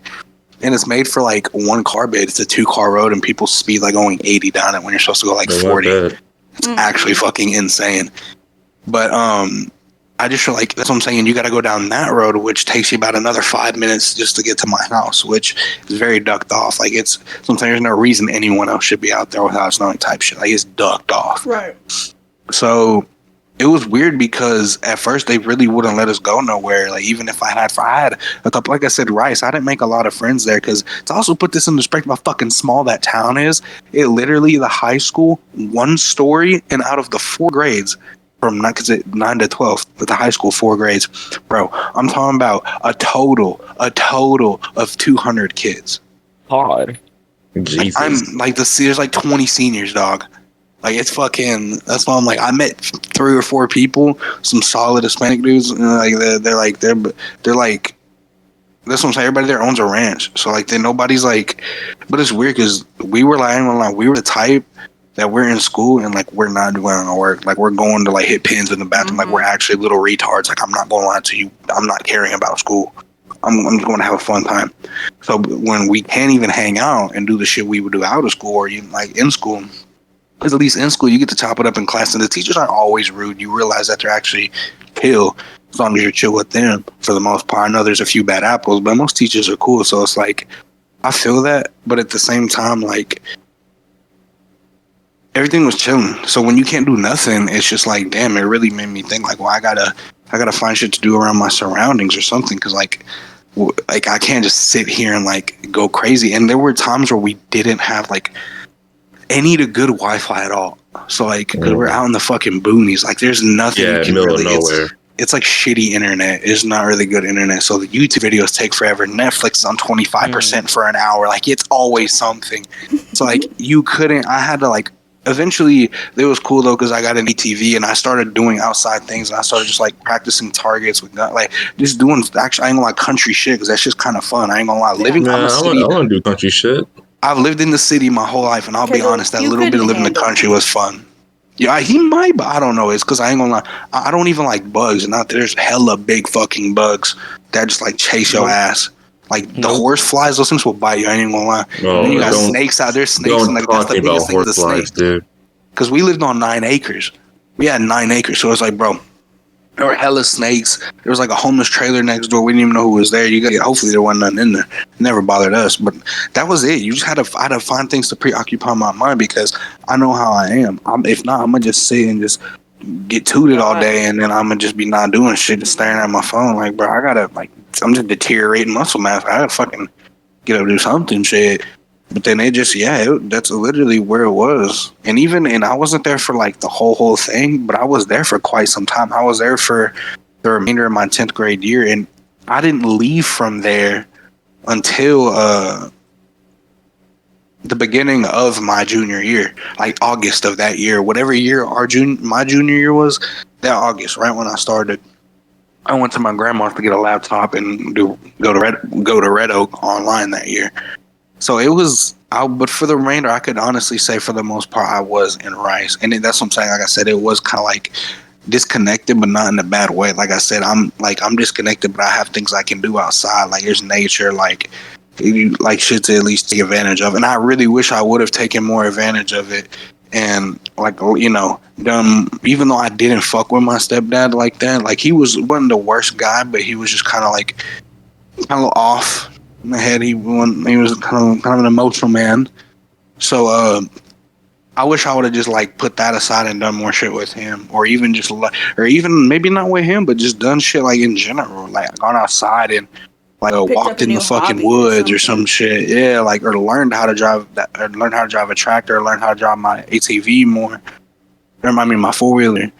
And it's made for like one car bed. It's a 2-car road, and people speed like going 80 down it when you're supposed to go like 40. It's actually fucking insane. But I just feel like, that's what I'm saying, you got to go down that road, which takes you about another 5 minutes just to get to my house, which is very ducked off. Like it's sometimes there's no reason anyone else should be out there without snowing type shit. Like it's ducked off. Right. So it was weird because at first they really wouldn't let us go nowhere. Like even if I had a couple, like I said, Rice, I didn't make a lot of friends there, because to also put this in perspective how fucking small that town is, it literally, the high school, 1 story, and out of the 4 grades, from 9 to 12, with the high school 4 grades, bro, I'm talking about a total of 200 kids. Hard. Jesus. I'm like, there's like 20 seniors, dog. Like it's fucking. That's why I'm like, I met 3 or 4 people, some solid Hispanic dudes, and like they're like. That's what I'm saying. Everybody there owns a ranch, so like nobody's like. But it's weird because we were like, I ain't gonna lie, we were the type that we're in school and like we're not doing our work. Like we're going to like hit pins in the bathroom. Like we're actually little retards. Like I'm not going to lie to you. I'm not caring about school. I'm just going to have a fun time. So when we can't even hang out and do the shit we would do out of school or even like in school. Because at least in school, you get to chop it up in class, and the teachers aren't always rude. You realize that they're actually chill, as long as you're chill with them for the most part. I know there's a few bad apples, but most teachers are cool. So it's like, I feel that, but at the same time, like, everything was chilling. So when you can't do nothing, it's just like, damn, it really made me think, like, well, I gotta find shit to do around my surroundings or something, because like I can't just sit here and like go crazy. And there were times where we didn't have like any good Wi-Fi at all. So like, because we're out in the fucking boonies, like there's nothing. Yeah, you can middle really, of nowhere. It's like shitty internet. It's not really good internet. So the YouTube videos take forever. Netflix is on 25% for an hour. Like it's always something. So like you couldn't. I had to like. Eventually, it was cool though because I got an ETV and I started doing outside things, and I started just like practicing targets with like just doing. Actually, I ain't gonna lie, country shit, because that's just kind of fun. I ain't gonna lie, living on the city. I want to do country shit. I've lived in the city my whole life, and I'll be honest, that you little bit of couldn't living in the handle country it. was fun. Yeah, he might, but I don't know. It's because I ain't gonna lie, I don't even like bugs. Not there's hella big fucking bugs that just like chase your ass. Like the horse flies, those things will bite you. I ain't even gonna lie. No, Then you got don't- snakes out there. Snakes, Don't and like that's talk the about biggest thing. The horseflies, snakes. dude. Because we lived on 9 acres. We had 9 acres, so it's like, bro, there were hella snakes. There was like a homeless trailer next door. We didn't even know who was there. Hopefully there wasn't nothing in there. It never bothered us, but that was it. You just had to find things to preoccupy my mind, because I know how I am. If not, I'm gonna just sit and just get tooted all day, and then I'm gonna just be not doing shit, just staring at my phone. Like, bro, I'm just deteriorating muscle mass. I gotta fucking get up and do something, shit. But then it just, that's literally where it was. And I wasn't there for like the whole thing, but I was there for quite some time. I was there for the remainder of my 10th grade year. And I didn't leave from there until the beginning of my junior year, like August of that year, whatever year my junior year was, that August, right when I started. I went to my grandma's to get a laptop and go to Red Oak online that year. So it was, but for the remainder, I could honestly say for the most part, I was in Rice, and that's what I'm saying. Like I said, it was kind of like disconnected, but not in a bad way. Like I said, I'm disconnected, but I have things I can do outside. Like there's nature, like shit to at least take advantage of. And I really wish I would have taken more advantage of it. And like, you know, even though I didn't fuck with my stepdad like that, like he wasn't the worst guy, but he was just kind of off in the head. He was kind of an emotional man. So I wish I would have just like put that aside and done more shit with him, or even maybe not with him, but just done shit like in general, like gone outside and like walked in the fucking woods or some shit. Yeah, like, or learned how to drive a tractor, or learn how to drive my ATV more. My 4-wheeler.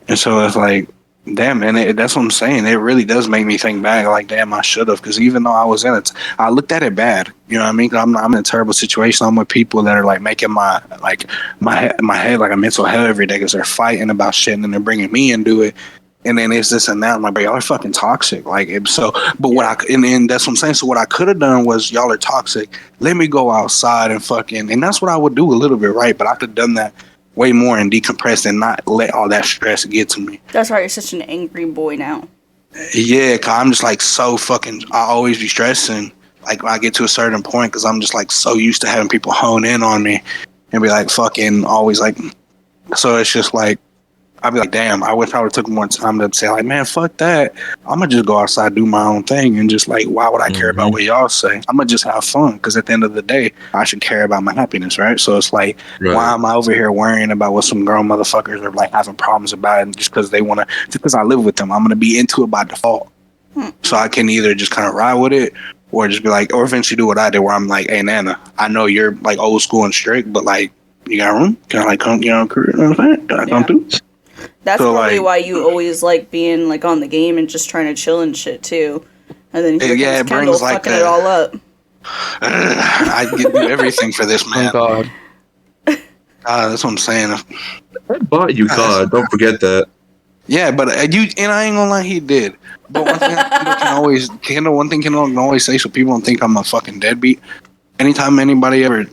And so it's like, damn, man, that's what I'm saying. It really does make me think back, like, damn, I should have, because even though I was in it, I looked at it bad. You know what I mean? 'Cause I'm in a terrible situation. I'm with people that are like making my head like a mental hell every day because they're fighting about shit and then they're bringing me into it. And then it's this and that. I'm like, bro, y'all are fucking toxic. Like, so, but and that's what I'm saying. So what I could have done was, y'all are toxic. Let me go outside and fucking, and that's what I would do a little bit, right? But I could have done that way more and decompressed and not let all that stress get to me. That's why you're such an angry boy now. Yeah, cause I'm just like so fucking, I always be stressing. Like when I get to a certain point, cause I'm just like so used to having people hone in on me and be like fucking always like, so it's just like, I'd be like, damn, I wish I would have took more time to say, like, man, fuck that. I'm going to just go outside, do my own thing. And just like, why would I care about what y'all say? I'm going to just have fun. Because at the end of the day, I should care about my happiness, right? So it's like, why am I over here worrying about what some grown motherfuckers are like having problems about it just because they want to, just because I live with them. I'm going to be into it by default. So I can either just kind of ride with it or just be like, or eventually do what I did where I'm like, hey, Nana, I know you're like old school and strict, but like, you got room? Can I like come, you know what I'm saying? Can I come through? That's so probably like, why you always like being like on the game and just trying to chill and shit too. And then it brings like fucking it all up. I do everything for this man. Oh God. That's what I'm saying. I bought you COD. Don't forget that. Yeah, but you and I ain't gonna lie, he did. But one thing Kendall can always say, so people don't think I'm a fucking deadbeat. Anytime anybody ever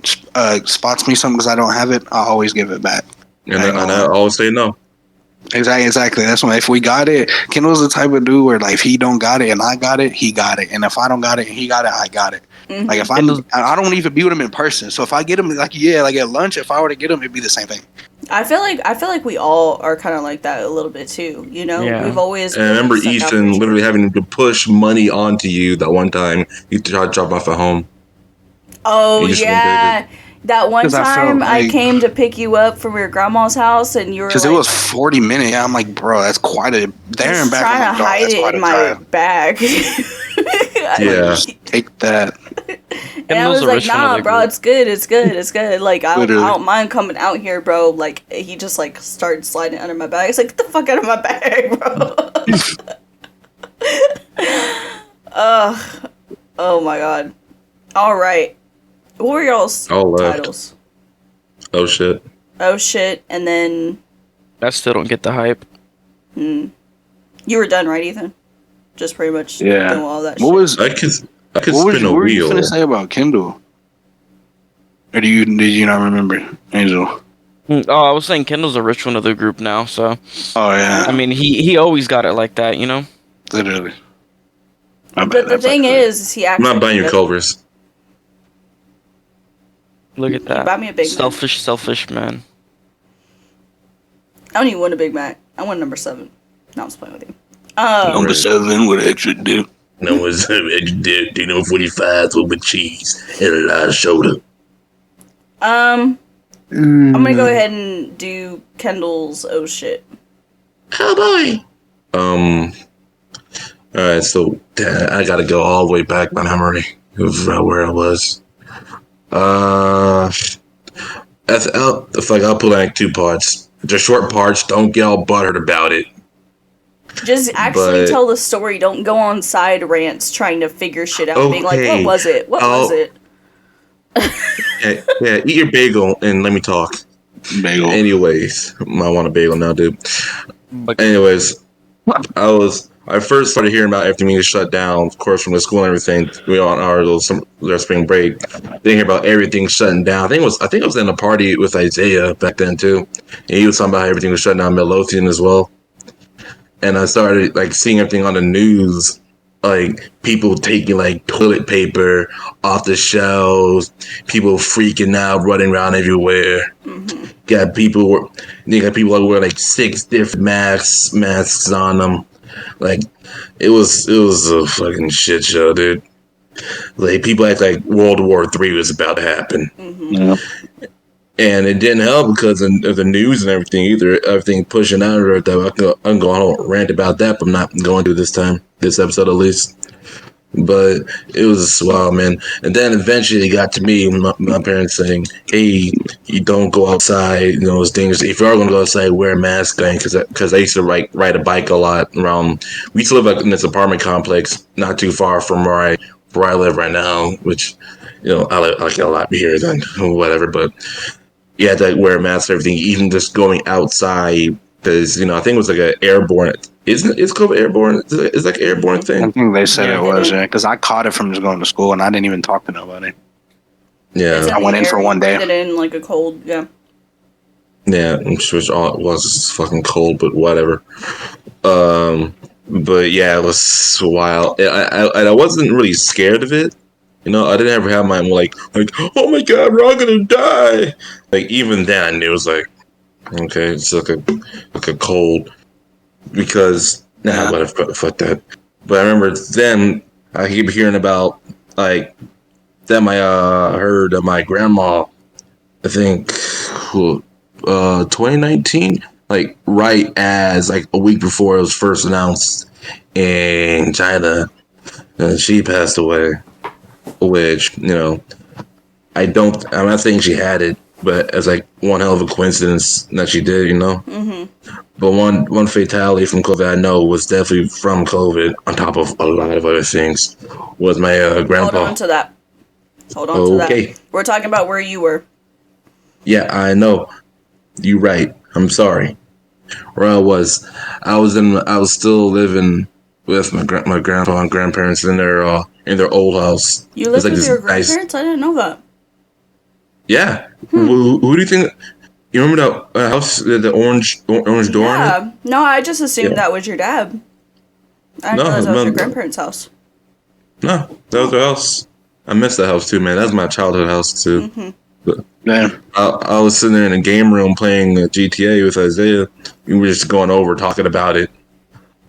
spots me something because I don't have it, I always give it back. And I always say no. Exactly. That's why if we got it, Kendall's the type of dude where like if he don't got it and I got it, he got it. And if I don't got it and he got it, I got it. Mm-hmm. Like if I don't even view him in person. So if I get him like at lunch, if I were to get him, it'd be the same thing. I feel like we all are kind of like that a little bit too. You know, we've always. And I remember Ethan literally having to push money onto you that one time you tried to drop off at home. Oh yeah. That one time I came to pick you up from your grandma's house and you were because it was 40 minutes. I'm like, bro, that's quite a there and back. Trying to hide it in my bag. Yeah, take that. And I was like, nah, bro, it's good. Like I don't mind coming out here, bro. Like he just like started sliding under my bag. It's like, get the fuck out of my bag, bro. Oh my god. All right. What were y'all's titles? Oh shit. Oh shit, and then I still don't get the hype. You were done, right, Ethan? Just pretty much doing all that what shit. Was I could spin a wheel. What were you gonna say about Kendall? Or did you not remember, Angel? Oh, I was saying Kendall's a rich one of the group now, so. Oh yeah. I mean, he always got it like that, you know. Literally. But the thing is he actually. I'm not buying your Culvers. Look at that. Buy me a Big Mac. Selfish man. I don't even want a Big Mac. I want number 7. No, I'm just playing with you. Number 7 with extra dip. Number 7 extra dip. Number 45 with cheese and a lot of shoulder. I'm gonna go ahead and do Kendall's oh shit. Oh boy. Alright, so I gotta go all the way back my memory of where I was. I'll pull like 2 parts. They're short parts. Don't get all buttered about it. Just actually But- tell the story. Don't go on side rants trying to figure shit out. Being like, Okay. what was it? What was it? Yeah, eat your bagel and let me talk. Bagel. Anyways, I want a bagel now, dude. But Anyways, I first started hearing about everything being shut down, of course, from the school and everything. We were on our their spring break. Then hear about everything shutting down. I think it was in a party with Isaiah back then too. And he was talking about how everything was shutting down Midlothian as well. And I started like seeing everything on the news, like people taking like toilet paper off the shelves, people freaking out, running around everywhere. Got people they got people like wearing like 6 different masks on them. Like it was a fucking shit show, dude. Like people act like World War III was about to happen. Yeah. And it didn't help because of the news and everything either. Everything pushing out of it. I don't rant about that, but I'm not going to this time, this episode at least. But it was wild, man. And then eventually it got to me, my parents saying, hey, you don't go outside. You know, it's dangerous. If you are going to go outside, wear a mask thing. Because I used to ride a bike a lot around. We used to live like in this apartment complex not too far from where I live right now, which, you know, I like it a lot here than whatever. But you had to wear a mask and everything, even just going outside. Because, you know, I think it was like an airborne. Isn't it COVID airborne? It's like an airborne I thing. think they said Yeah. it was, yeah, because I caught it from just going to school and I didn't even talk to nobody. Yeah. It's I went the in for air, one you day. breathe it in like a cold. Yeah. Yeah, which all it was fucking cold, but whatever. But yeah, it was wild. I wasn't really scared of it. You know, I didn't ever have my like, oh my god, we're all gonna die. Like even then, I knew it was like, okay, it's like a cold because Yeah. whatever, fuck that. But I remember then I keep hearing about like them. I heard of my grandma. I think 2019, like right as like a week before it was first announced in China, she passed away. Which, you know, I'm not saying she had it, but as like one hell of a coincidence that she did, you know. But one fatality from COVID I know was definitely from COVID. On top of a lot of other things, was my Hold grandpa. on to that. Hold on to Okay. that. We're talking about where you were. Yeah, I know. You right. I'm sorry. Where I was still living with my grandpa and grandparents in their old house. You It's lived with this your nice- grandparents? I didn't know that. Yeah. Who do you think? You remember that house, the orange door on it? Yeah. No, I just assumed Yeah. that was your dad. I didn't No, realize that was no, your no. grandparents' house. No, that was their house. I miss that house too, man. That's my childhood house too. Yeah. I was sitting there in a game room playing GTA with Isaiah. We were just going over, talking about it,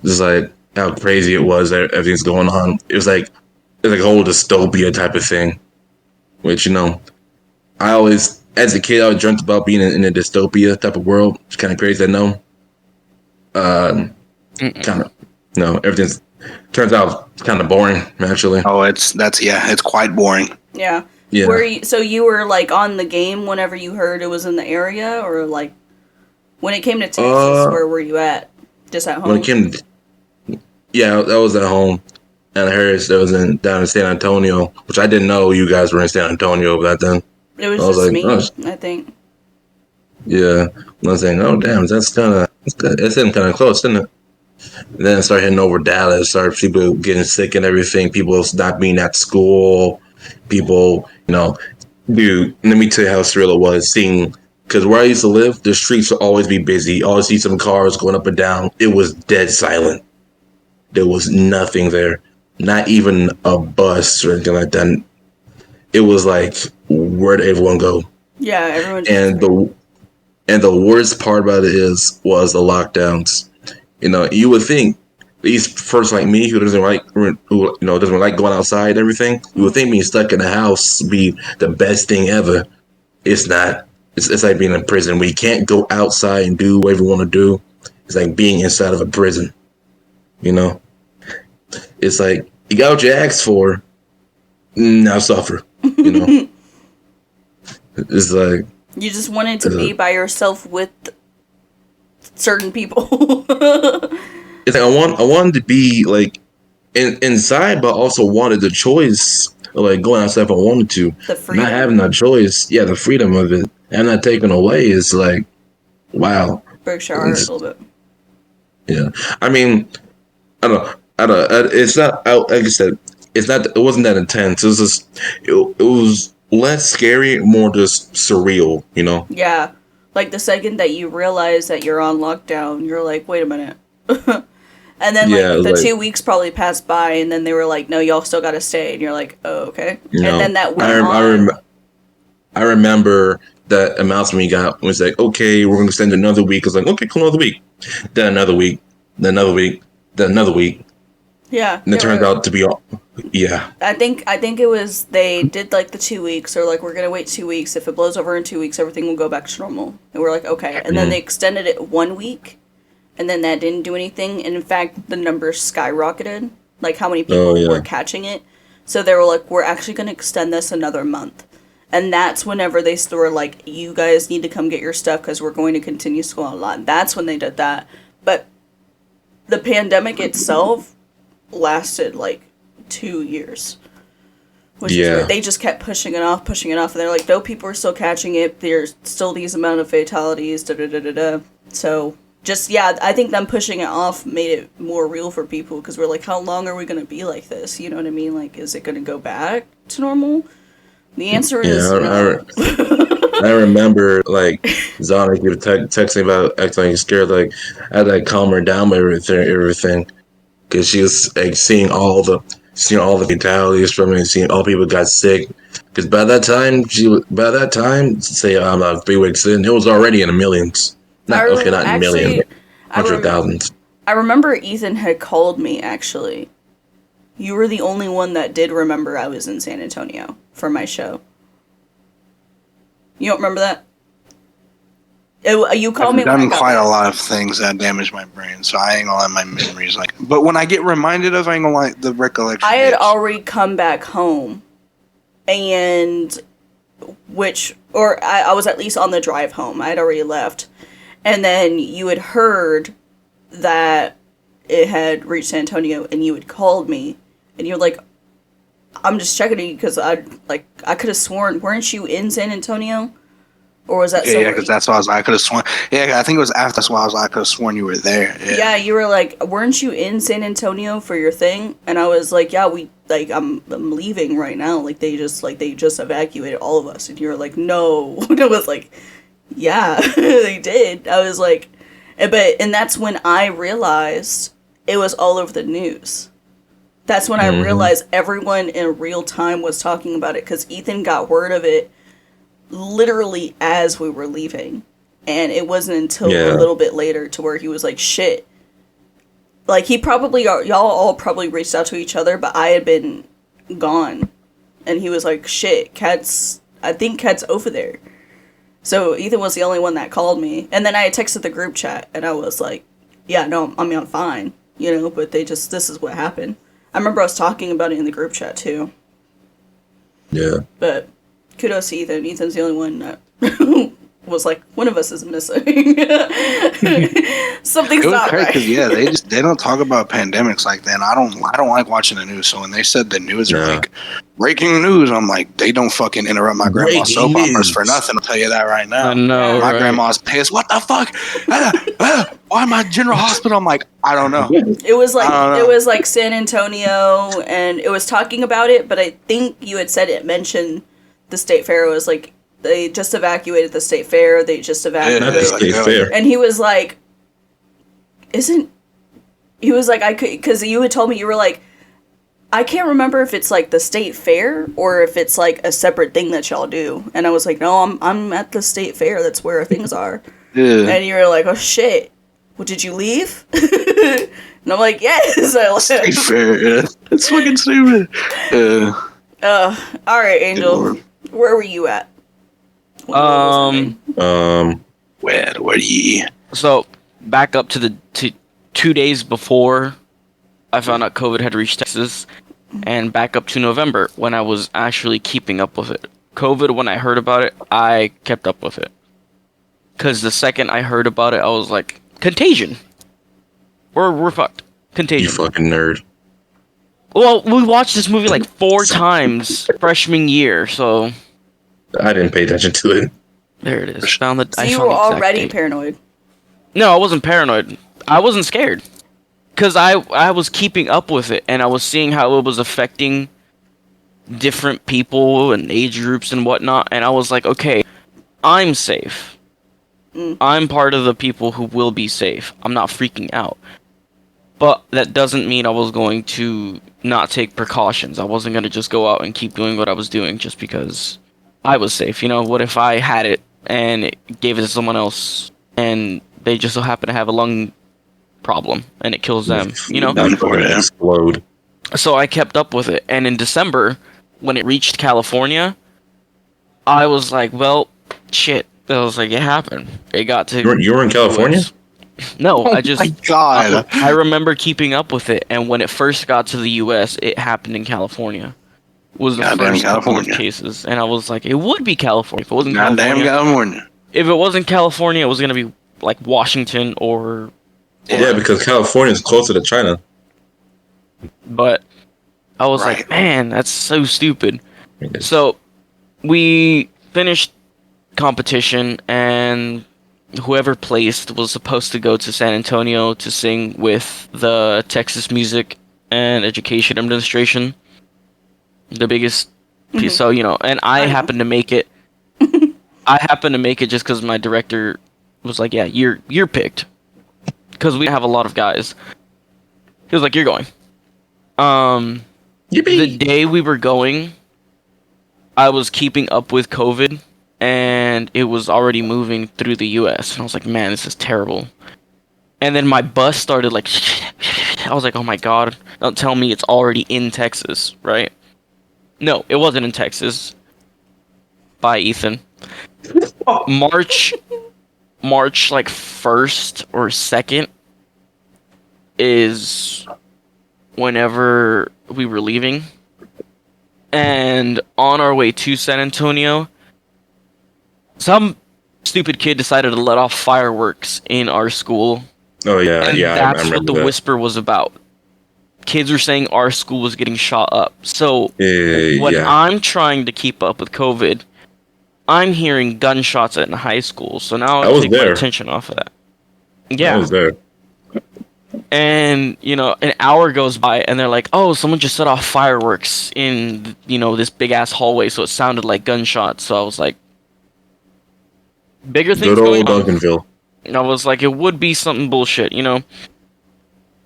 just like how crazy it was. That everything's going on. It was like a whole dystopia type of thing. Which, you know, I always, as a kid, I always dreamt about being in a dystopia type of world. It's kind of crazy, I know. Kind of, no, everything's turns out kind of boring actually. Oh, it's quite boring. Yeah. Yeah. So you were like on the game whenever you heard it was in the area, or like when it came to Texas, where were you at? Just at home? When it came to, yeah, that was at home. And I heard that was down in San Antonio, which I didn't know you guys were in San Antonio back then. It was I was just like, me, oh. I think. Yeah. I was saying, oh, damn, that's getting kind of close, isn't it? And then I started heading over Dallas, started people getting sick and everything, people not being at school, people, you know, dude, let me tell you how surreal it was seeing, because where I used to live, the streets would always be busy, always see some cars going up and down. It was dead silent. There was nothing there, not even a bus or anything like that. It was like, where'd everyone go? Yeah, everyone just And the worst part about it was the lockdowns. You know, you would think, at least person like me who doesn't like going outside and everything, you would think being stuck in the house would be the best thing ever. It's not. It's like being in prison where you can't go outside and do whatever you want to do. It's like being inside of a prison. You know? It's like, you got what you asked for, now suffer. You know? It's like, you just wanted to be by yourself with certain people. it's like I wanted to be like inside, but also wanted the choice of like going outside if I wanted to. The Not freedom. having that choice, yeah, the freedom of it, and not taken away is like, wow. Breaks your heart a little bit. Yeah, I mean, I don't know. It's not like I said. It's not. It wasn't that intense. It was just. It was less scary, more just surreal. You know. Yeah. Like the second that you realize that you're on lockdown, you're like, wait a minute. And then Yeah, like the like- 2 weeks probably passed by, and then they were like, no, y'all still gotta stay, and you're like, oh, okay. You And know, then that went on. I remember that announcement we got was like, okay, we're going to extend another week. It's like, okay, cool, another week. Then another week. Then another week. Then another week. Yeah. And it they turned were- out to be all. Yeah. I think it was they did like the 2 weeks, or like we're gonna wait 2 weeks. If it blows over in 2 weeks, everything will go back to normal. And we're like, okay. And then they extended it 1 week, and then that didn't do anything. And in fact, the numbers skyrocketed, like how many people yeah. were catching it. So they were like, we're actually gonna extend this another month. And that's whenever they were like, you guys need to come get your stuff because we're going to continue school online. That's when they did that. But the pandemic itself lasted like 2 years. Which is Yeah. weird. They just kept pushing it off. And they're like, no, people are still catching it. There's still these amount of fatalities, da-da-da-da-da. So, just, yeah, I think them pushing it off made it more real for people because we're like, how long are we going to be like this? You know what I mean? Like, is it going to go back to normal? The answer is Yeah, no. I remember like Zonic would text me about acting like scared. Like I had to like calm her down with everything, because she was like seeing all the fatalities from it, seeing all people got sick. Because by that time, say I'm 3 weeks in, it was already in the millions. Not in millions, I hundred thousands. I remember Ethan had called me, actually. You were the only one that did remember I was in San Antonio for my show. You don't remember that? You called me I've when I done got quite back. a lot of things that damage my brain, so I ain't gonna let my memories like. But when I get reminded of, I ain't gonna like the recollection. I had hits. already come back home, and I was at least on the drive home. I had already left, and then you had heard that it had reached San Antonio, and you had called me, and you're like, "I'm just checking you because I could have sworn, weren't you in San Antonio, or was that Yeah, somewhere?" because that's why I could have sworn. Yeah, I think it was after. That's why I could have sworn you were there. Yeah, you were like, weren't you in San Antonio for your thing? And I was like, yeah, I'm leaving right now. Like they just evacuated all of us. And you were like, no. And I was like, yeah, they did. I was like, and that's when I realized it was all over the news. That's when I realized everyone in real time was talking about it because Ethan got word of it literally as we were leaving. And it wasn't until a little bit later to where he was like, shit. Like, y'all all probably reached out to each other, but I had been gone. And he was like, shit, I think Kat's over there. So Ethan was the only one that called me. And then I texted the group chat, and I was like, yeah, no, I mean, I'm fine. You know, but this is what happened. I remember I was talking about it in the group chat, too. Yeah. But kudos to Ethan. Ethan's the only one that was like, one of us is missing. Something's It was not crazy right. because they don't talk about pandemics like that. And I don't like watching the news. So when they said the news are like breaking news, I'm like, they don't fucking interrupt my grandma's soap Breaking operas news. for nothing. I'll tell you that right now. I know, My right? grandma's pissed. What the fuck? Why am I General Hospital? I'm like, I don't know. It was I don't know. it was like San Antonio, and it was talking about it. But I think you had said it mentioned the state fair. It was like they just evacuated the state fair. They just Not evacuated, the state fair. and he was like, He was like, I could, because you had told me, you were like, I can't remember if it's like the state fair or if it's like a separate thing that y'all do. And I was like, no, I'm at the state fair. That's where things are. Yeah. And you were like, oh shit. Well, did you leave? And I'm like, yes, I left. State fair. Yeah. It's fucking stupid. Yeah. All right, Angel. Lord. Where were you at? When all this happened? Where were ye? So back up to 2 days before I found out COVID had reached Texas, and back up to November when I was actually keeping up with it. COVID, when I heard about it, I kept up with it. Because the second I heard about it, I was like, contagion. We're fucked. You Contagion. fucking nerd. Well, we watched this movie like 4 times freshman year, so I didn't pay attention to it. there it is. Found the. So I you found were the exact already date. paranoid. No, I wasn't paranoid. I wasn't scared. Because I was keeping up with it, and I was seeing how it was affecting different people and age groups and whatnot, and I was like, okay, I'm safe. I'm part of the people who will be safe. I'm not freaking out. But that doesn't mean I was going to not take precautions. I wasn't going to just go out and keep doing what I was doing just because I was safe. You know, what if I had it and it gave it to someone else and they just so happen to have a lung problem and it kills them, you know? That fucking explode. So I kept up with it. And in December, when it reached California, I was like, well, shit. I was like, it happened. It got to... You were in California? No, I just... My God. I remember keeping up with it, and when it first got to the U.S., it happened in California. Was the Goddamn first couple of California. cases, and I was like, it would be California if it wasn't Goddamn California. California. If it wasn't California, it was gonna be like Washington or... Yeah, because California is closer to China. But I was Right. like, man, that's so stupid. So we finished competition, and whoever placed was supposed to go to San Antonio to sing with the Texas Music and Education Administration, the biggest piece. So, you know, and I happened to make it. I happened to make it just because my director was like, yeah, you're picked, because we have a lot of guys. He was like, you're going. The Yippee! day we were going, I was keeping up with COVID, and it was already moving through the U.S. And I was like, man, this is terrible. And then my bus started like, I was like, oh my God, don't tell me it's already in Texas, right? No, it wasn't in Texas. Bye, Ethan. March like 1st or 2nd is whenever we were leaving. And on our way to San Antonio, some stupid kid decided to let off fireworks in our school. Oh yeah, And yeah. I that's what remember the that. whisper was about. Kids were saying our school was getting shot up. So when Yeah. I'm trying to keep up with COVID, I'm hearing gunshots in high school. So now I I was take my there. attention off of that. I Yeah. was there. And, you know, an hour goes by and they're like, oh, someone just set off fireworks in, you know, this big ass hallway. So it sounded like gunshots. So I was like, bigger things Good going old on. Duncanville. I was like, it would be something bullshit, you know?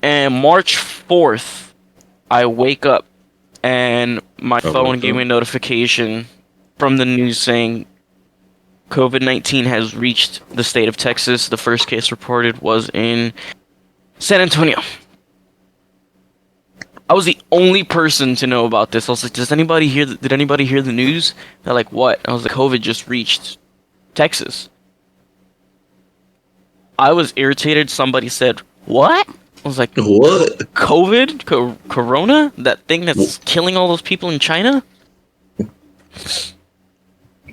And March 4th, I wake up and my phone gave me a notification from the news saying COVID-19 has reached the state of Texas. The first case reported was in San Antonio. I was the only person to know about this. I was like, did anybody hear the news? They're like, what? I was like, COVID just reached Texas. I was irritated. Somebody said, what? I was like, What? COVID? Corona? That thing that's killing all those people in China?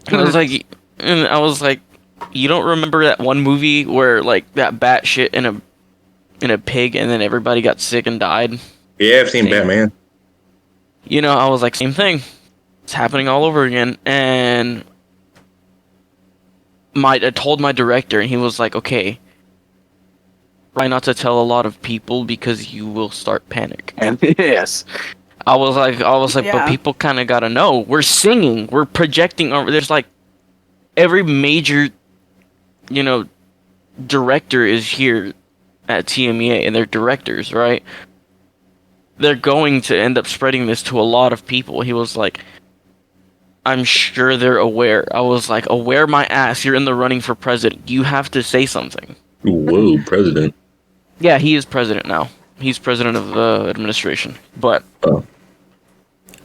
And I was like, you don't remember that one movie where like that bat shit in a pig and then everybody got sick and died? Yeah, I've seen Yeah. Batman. You know, I was like, same thing. It's happening all over again. And I told my director, and he was like, okay, try not to tell a lot of people because you will start panic. And yes. I was like, Yeah. but people kind of gotta know. We're singing, we're projecting. There's like every major, you know, director is here at TMEA, and they're directors, right? They're going to end up spreading this to a lot of people. He was like, I'm sure they're aware. I was like, aware my ass. You're in the running for president. You have to say something. Whoa, president. Yeah, he is president now. He's president of the administration. But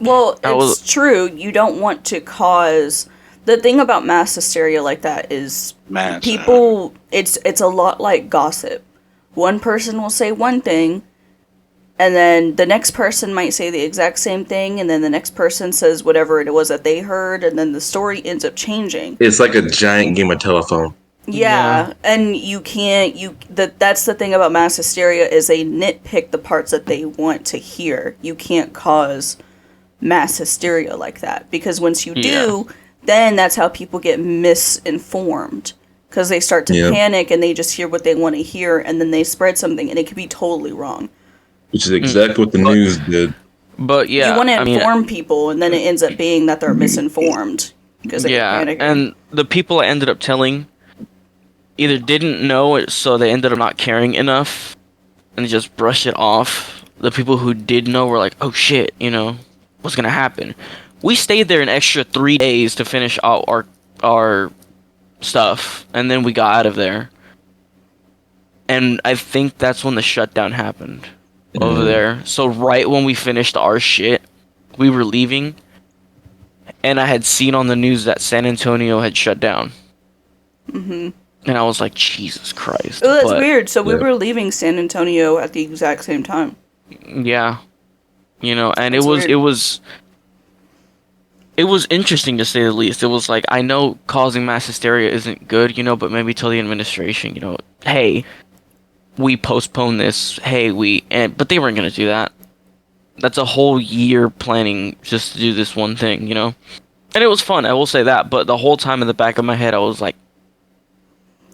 Well, I it's was- true. You don't want to cause... The thing about mass hysteria like that is Man. people... It's a lot like gossip. One person will say one thing, and then the next person might say the exact same thing, and then the next person says whatever it was that they heard, and then the story ends up changing. It's like a giant game of telephone. Yeah, and you can't that's the thing about mass hysteria is they nitpick the parts that they want to hear. You can't cause mass hysteria like that because once you do, then that's how people get misinformed because they start to panic and they just hear what they want to hear and then they spread something and it could be totally wrong. Which is exactly what the news did. But yeah, you want to inform people and then it ends up being that they're misinformed because they get panicking. And the people I ended up telling either didn't know it, so they ended up not caring enough and just brushed it off. The people who did know were like, oh shit, what's gonna happen? We stayed there an extra 3 days to finish out our stuff, and then we got out of there. And I think that's when the shutdown happened over there. So right when we finished our shit, we were leaving, and I had seen on the news that San Antonio had shut down. Mm-hmm. And I was like, Jesus Christ. Oh, that's weird. So we were leaving San Antonio at the exact same time. Yeah. And That's weird. it was interesting to say the least. It was like, I know causing mass hysteria isn't good, but maybe tell the administration, hey, we postpone this. Hey, but they weren't going to do that. That's a whole year planning just to do this one thing, And it was fun, I will say that. But the whole time in the back of my head, I was like,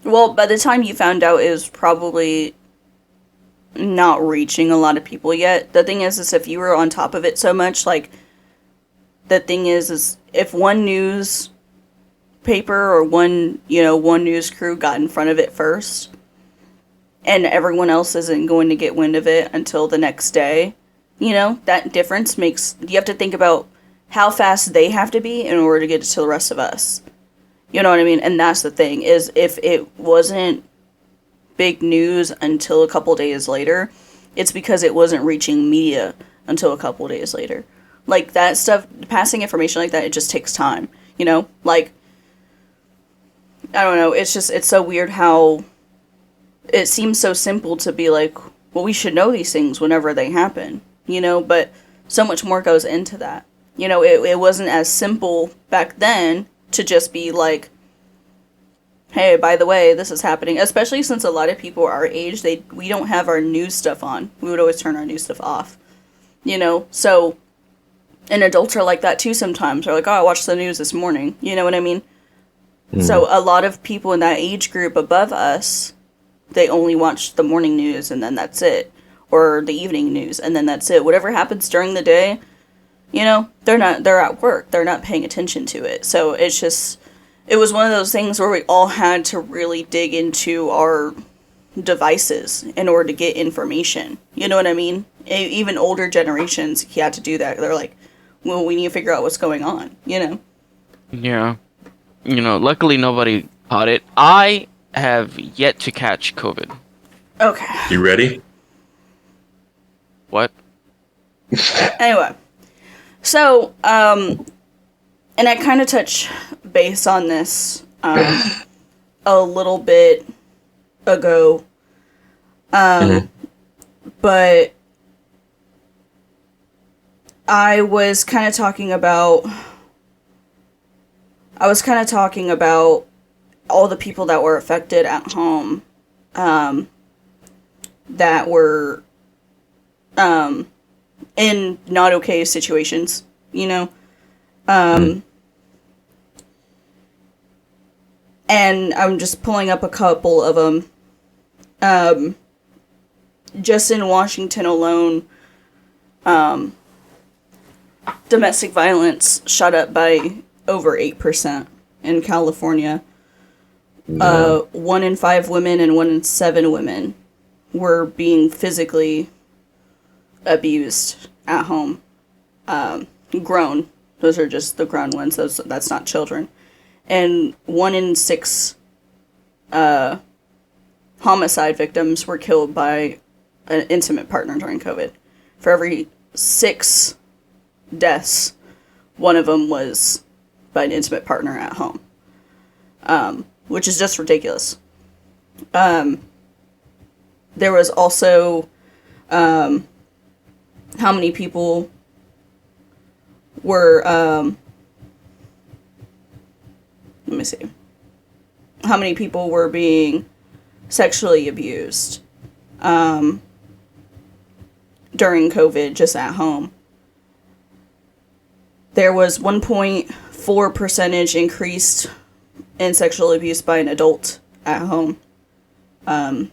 well, by the time you found out, it was probably not reaching a lot of people yet. The thing is if you were on top of it so much, like, the thing is if one news paper or one news crew got in front of it first, and everyone else isn't going to get wind of it until the next day, that difference you have to think about how fast they have to be in order to get it to the rest of us. You know what I mean? And that's the thing, is if it wasn't big news until a couple days later, it's because it wasn't reaching media until a couple days later. Like, that stuff, passing information like that, it just takes time. Like, I don't know, it's so weird how it seems so simple to be like, well, we should know these things whenever they happen, but so much more goes into that. It wasn't as simple back then to just be like, hey, by the way, this is happening. Especially since a lot of people our age, we don't have our news stuff on. We would always turn our news stuff off. So, and adults are like that too sometimes. They're like, oh, I watched the news this morning. You know what I mean? So a lot of people in that age group above us, they only watch the morning news and then that's it. Or the evening news and then that's it. Whatever happens during the day, they're at work. They're not paying attention to it. So it was one of those things where we all had to really dig into our devices in order to get information. You know what I mean? Even older generations, you had to do that. They're like, well, we need to figure out what's going on, Yeah. Luckily nobody caught it. I have yet to catch COVID. Okay. You ready? What? Anyway. So, and I kind of touch base on this a little bit ago, but I was kind of talking about all the people that were affected at home, that were in not okay situations, and I'm just pulling up a couple of them. Just in Washington alone, domestic violence shot up by over 8%. In California, 1 in 5 women and 1 in 7 women were being physically abused at home. Grown. Those are just the grown ones. That's not children. And 1 in 6 homicide victims were killed by an intimate partner during COVID. For every 6 deaths, 1 of them was by an intimate partner at home. Which is just ridiculous. There was also how many people were let me see. how many people were being sexually abused during COVID just at home. There was 1.4 percentage increase in sexual abuse by an adult at home. A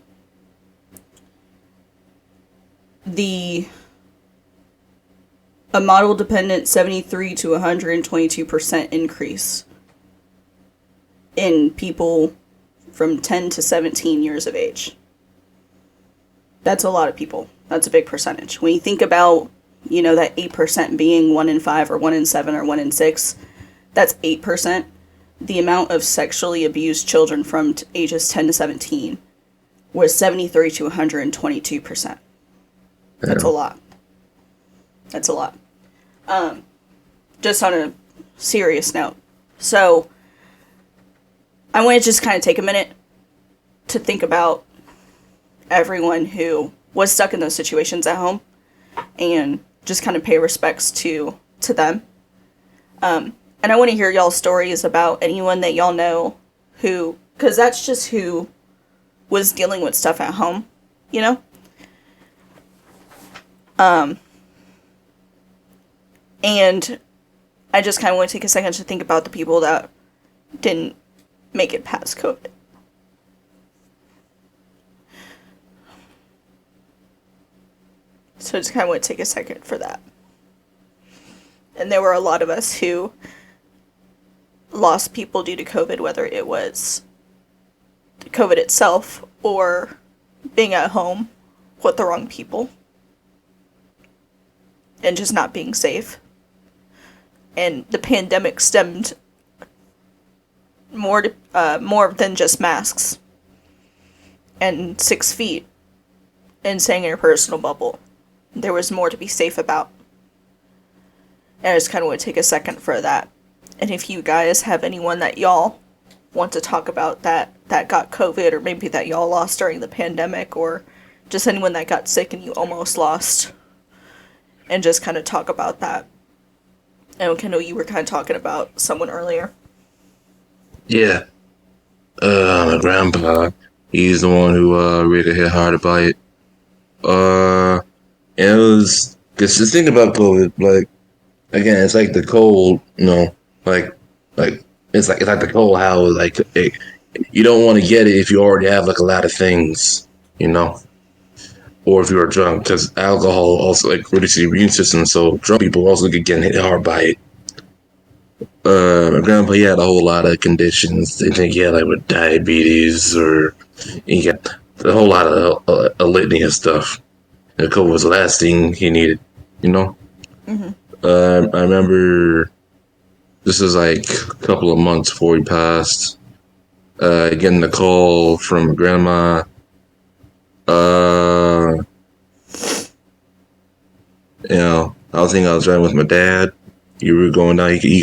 model dependent 73 to 122% increase in people from 10 to 17 years of age. That's a lot of people. That's a big percentage. When you think about, that 8% being 1 in 5 or 1 in 7 or 1 in 6, that's 8%. The amount of sexually abused children from ages 10 to 17 was 73 to 122%. That's a lot. That's a lot. Just on a serious note. So, I want to just kind of take a minute to think about everyone who was stuck in those situations at home and just kind of pay respects to them. And I want to hear y'all's stories about anyone that y'all know who, because that's just who was dealing with stuff at home, And I just kind of want to take a second to think about the people that didn't make it past COVID. So I just kind of want to take a second for that. And there were a lot of us who lost people due to COVID, whether it was COVID itself or being at home with the wrong people and just not being safe. And the pandemic stemmed more than just masks and 6 feet and staying in your personal bubble. There was more to be safe about. And I just kind of want to take a second for that. And if you guys have anyone that y'all want to talk about that got COVID, or maybe that y'all lost during the pandemic, or just anyone that got sick and you almost lost, and just kind of talk about that. And I know you were kind of talking about someone earlier. Yeah. My grandpa, he's the one who really got hit hard by it. And it was, cause just think about COVID, like, again, it's like the cold, like it's like the cold, how like you don't want to get it if you already have like a lot of things, or if you are drunk, because alcohol also like reduces the immune system, so drunk people also get getting hit hard by it. My grandpa, he had a whole lot of conditions. They think he had like with diabetes, or he got a whole lot of a litany of stuff. And COVID was the last thing he needed, Mm-hmm. I remember this was like a couple of months before he passed. Getting a call from grandma. I was thinking I was driving with my dad. You were going down. He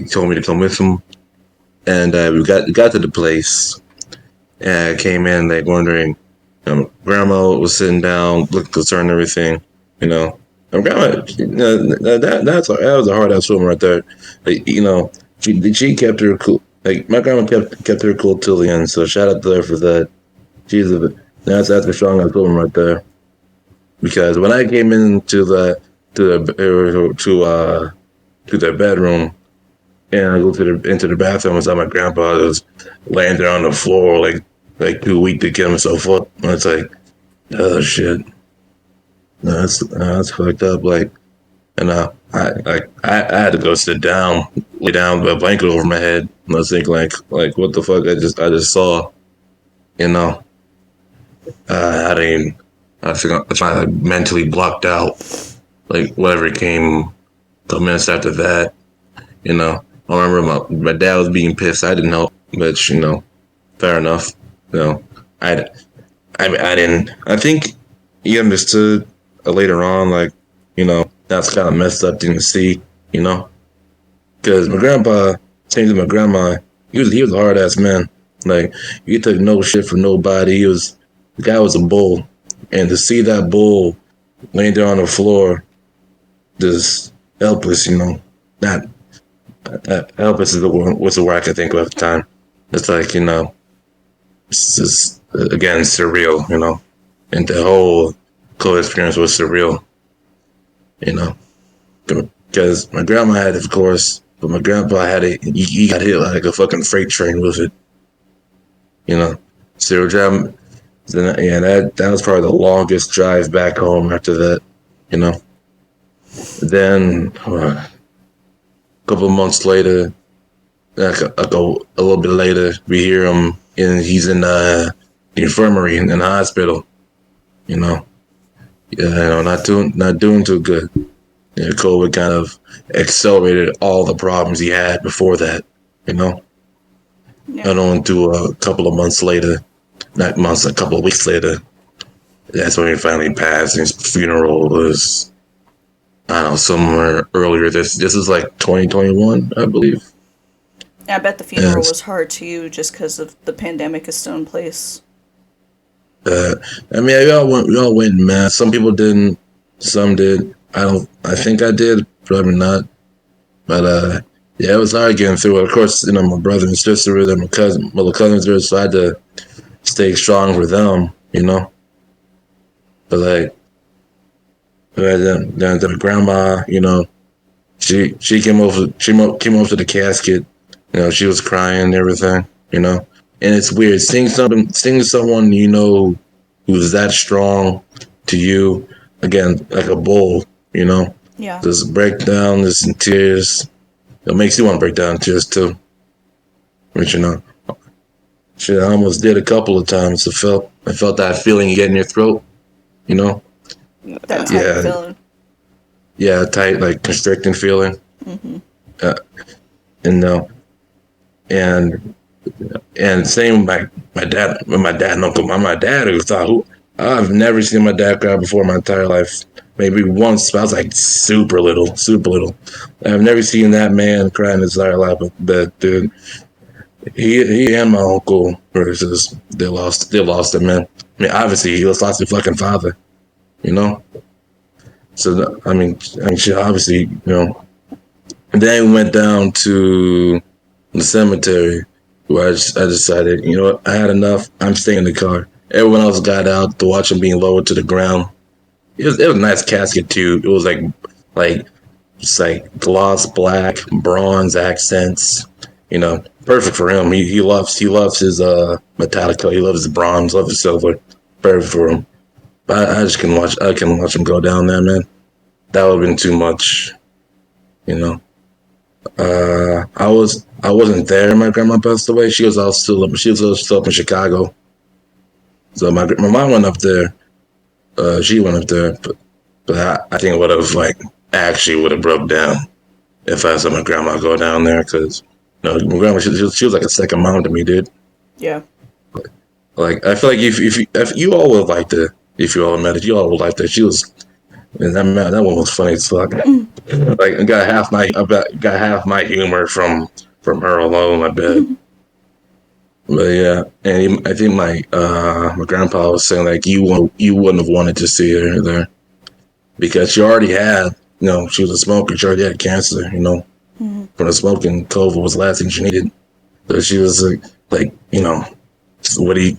told me to come with him, and we got to the place. And I came in like wondering. Grandma was sitting down, looking concerned and everything. And grandma, that was a hard ass woman right there. Like, she kept her cool. Like my grandma kept her cool till the end. So shout out to her for that. That's a strong ass woman right there. Because when I came into the bedroom and I go into the bathroom, I saw my grandpa was laying there on the floor like too weak to get himself up. And it's like, oh shit, no, that's fucked up. Like, and I had to go sit down, lay down with a blanket over my head. And I was thinking like what the fuck I just saw, I think I mentally blocked out, like whatever came a couple minutes after that. I remember my dad was being pissed. I didn't help, but fair enough. I didn't. I think he understood later on, like that's kind of messed up thing to see, because my grandpa, same as my grandma, he was a hard ass man. Like he took no shit from nobody. The guy was a bull. And to see that bull laying there on the floor, just helpless, not helpless was the word I could think of at the time. it's like, it's just, again, surreal, and the whole COVID experience was surreal, you know, because my grandma had it, of course, but my grandpa had it. He got hit like a fucking freight train with it, So we were driving, yeah, that was probably the longest drive back home after that, you know. Then a couple of months later, like a little bit later, we hear him, and he's in the infirmary in the hospital, you know. Yeah, not doing too good. COVID kind of accelerated all the problems he had before that, Yeah. And on to a couple of months later, not months, a couple of weeks later, that's when he finally passed. His funeral was, I don't know, somewhere earlier. This is like 2021, I believe. I bet the funeral was hard to you just because of the pandemic is still in place. I mean, we all went in mass. Some people didn't, some did. I think I did, probably not. But yeah, it was hard getting through it. Of course, my brother and sister were there, my little cousins were, so I had to stay strong for them, But like, then the grandma, she came over to the casket. She was crying and everything, And it's weird seeing someone who's that strong to you again, like a bull, Yeah. Just break down, just in tears. It makes you want to break down in tears too. But shit, I almost did a couple of times. I felt that feeling you get in your throat, That tight feeling. Yeah, tight, like constricting feeling. Mm-hmm. And same with my dad and uncle. My dad, I've never seen my dad cry before in my entire life. Maybe once, but I was like super little. I've never seen that man cry in his entire life. But dude, he and my uncle they lost him, man. I mean, obviously he lost his fucking father, So I mean, shit, obviously, And then we went down to the cemetery where I decided, what, I had enough. I'm staying in the car. Everyone else got out to watch him being lowered to the ground. It was a nice casket too. It was like gloss black, bronze accents. Perfect for him. He loves his Metallica. He loves his bronze, loves his silver. Perfect for him. But I just can watch him go down there, man. That would have been too much. I wasn't there when my grandma passed away. She was still up in Chicago. So my mom went up there. She went up there, but I think it would have actually would have broke down if I saw my grandma go down there, because my grandma she was like a second mom to me, dude. Yeah. Like, I feel like if you all would like to, if you all met it, you all would like that. She was, and that one was funny as fuck. Like, I got half my humor from her alone, I bet. But yeah, and I think my grandpa was saying like you wouldn't have wanted to see her there because she already had, she was a smoker. She already had cancer, From the smoking, COVID was the last thing she needed. So she was like, what do you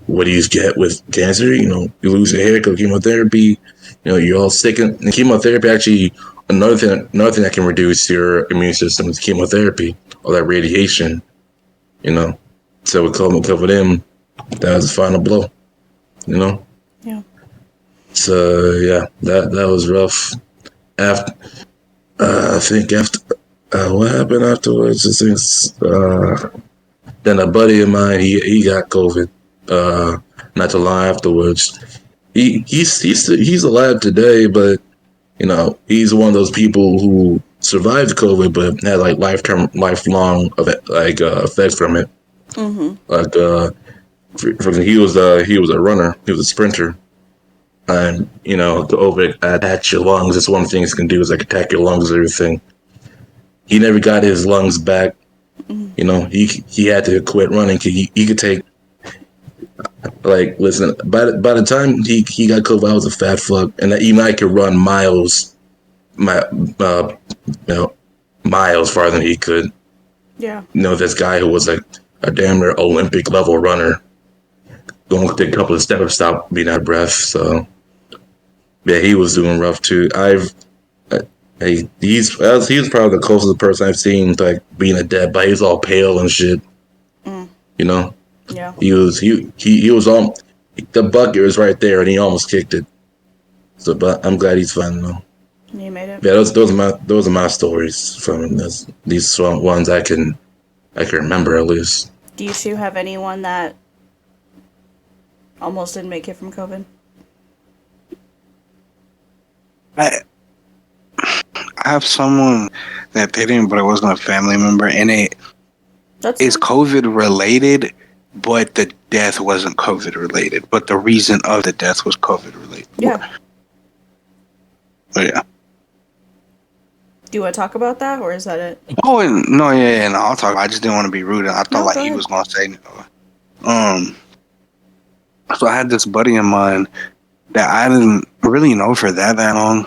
get with cancer? You lose your hair because chemotherapy. You're all sick. And chemotherapy actually another thing that can reduce your immune system is chemotherapy or that radiation. So with COVID, that was the final blow. Yeah. So yeah, that was rough. After I think after what happened afterwards, then a buddy of mine he got COVID. Not too long afterwards. He's alive today, but he's one of those people who survived COVID but had like lifelong effects from it. Mm-hmm. Like he was a runner. He was a sprinter, and to attach your lungs. That's one of the things it can do is attack your lungs and everything. He never got his lungs back. Mm-hmm. He had to quit running. He could take listen. By the time he got COVID, I was a fat fuck, and even I could run miles farther than he could. Yeah. This guy who was a damn near Olympic level runner. Going to take a couple of steps without being out of breath. So yeah, he was doing rough too. He was probably the closest person I've seen to like being a dead, but he was all pale and shit. You know, Yeah. he was on the bucket was right there, and he almost kicked it. So, but I'm glad he's fine though. You made it. Yeah, those are my stories from these ones I can remember at least. Do you two have anyone that almost didn't make it from COVID? I have someone that didn't, but it wasn't a family member, and That's it's COVID related, but the death wasn't COVID related. But the reason of the death was COVID related. yeah. But yeah. Do you want to talk about that, or is that it? Oh, and no, no, I'll talk. I just didn't want to be rude. I thought No, like go he ahead. was gonna say. So I had this buddy of mine that I didn't really know for that long,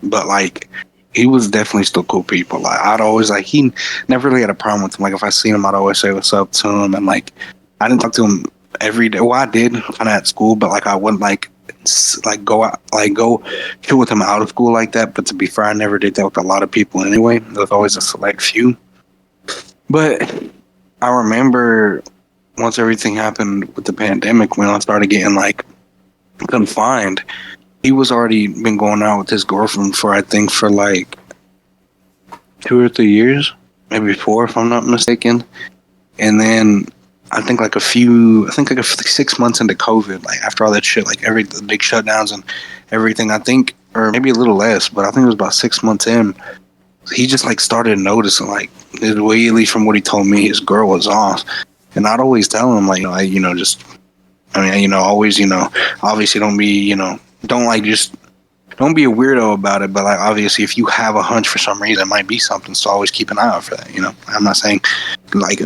but like he was definitely still cool people. Like I'd always like he never really had a problem with him. Like if I seen him, I'd always say what's up to him, and like I didn't talk to him every day. Well, I did kind of at school, but like I wouldn't like go out, like go chill with him out of school like that. But to be fair, I never did that with a lot of people anyway. There was always a select few. But I remember once everything happened with the pandemic, when I started getting like confined, he was already been going out with his girlfriend for I think for like 2 or 3 years, maybe 4 if I'm not mistaken. And then I think like 6 months into COVID, like after all that shit, like the big shutdowns and everything, I think, or maybe a little less, but I think it was about 6 months in, he just like started noticing like the way, at least from what he told me, his girl was off. And I'd always tell him like, always, obviously don't be, don't be a weirdo about it, but like obviously if you have a hunch for some reason, it might be something, so always keep an eye out for that. I'm not saying like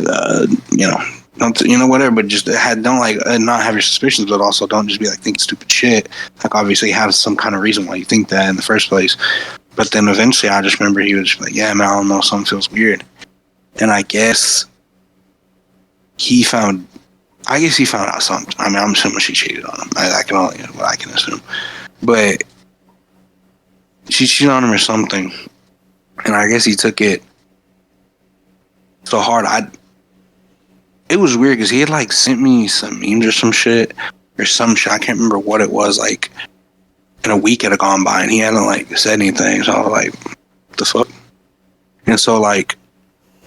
don't whatever, but just don't like not have your suspicions, but also don't just be like thinking stupid shit. Like obviously have some kind of reason why you think that in the first place. But then eventually I just remember he was just like, yeah man, I don't know, something feels weird. And I guess he found out something. I mean, I'm assuming she cheated on him. I can only what I can assume, but she cheated on him or something, and I guess he took it so hard. It was weird because he had like sent me some memes or some shit. I can't remember what it was. Like, in a week had gone by and he hadn't like said anything. So I was like, what the fuck? And so like,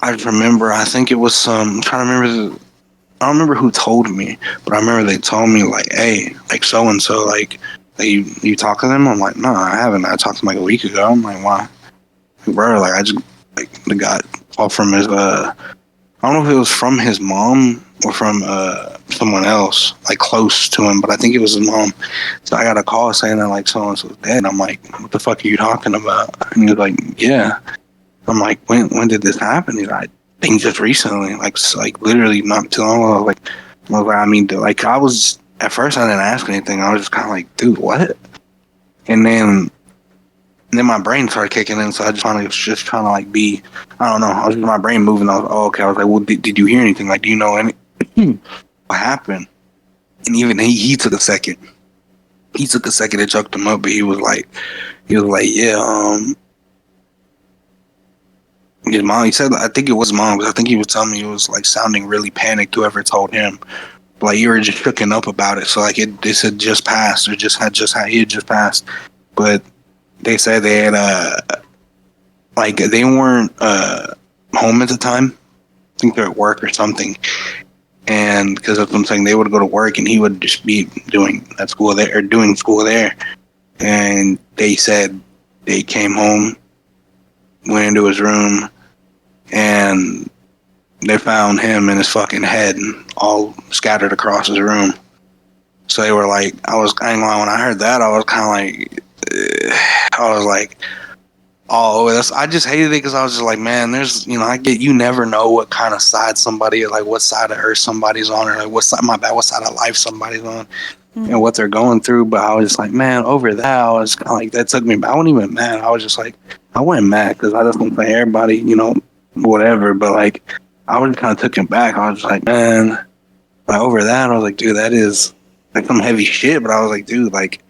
I remember. I think it was some. I'm trying to remember. I don't remember who told me, but I remember they told me like, hey, like so and so, like you talk to them? I'm like, no, I haven't. I talked to them like a week ago. I'm like, why? Bro, like I just like the guy off from his I don't know if it was from his mom or from someone else like close to him, but I think it was his mom. So I got a call saying that like so and so's dead. I'm like, what the fuck are you talking about? And he was like, yeah. I'm like, when did this happen? He's like, I think just recently, like literally not too long ago. I mean, like I was at first I didn't ask anything. I was just kind of like, dude, what? And then my brain started kicking in, so I was just trying to like be, I don't know, I was just my brain moving. I was okay. I was like, well, did you hear anything? Like, do you know what happened? And even he took a second. He took a second to chuck him up, but he was like, yeah, his mom. He said, I think it was mom, because I think he was telling me it was like sounding really panicked. Whoever told him, like you were just shooken up about it. So like this had just passed, or he had just passed, but they said they had like they weren't home at the time. I think they're at work or something, and because that's what I'm saying, they would go to work and he would just be doing school there. And they said they came home, went into his room, and they found him and his fucking head all scattered across his room. So they were like, I ain't gonna lie, when I heard that, I was kind of like, I was like, oh, I just hated it because I was just like, man, you never know what kind of side somebody, like what side of earth somebody's on, or like what side of life somebody's on, and what they're going through. But I was just like, man, over that, I was kind of like, that took me, but I wasn't even mad. I was just like, I wasn't mad because I just don't think everybody, whatever. But like, I was kind of taken back. I was like, man, like over that, I was like, dude, that is like some heavy shit. But I was like, dude, like,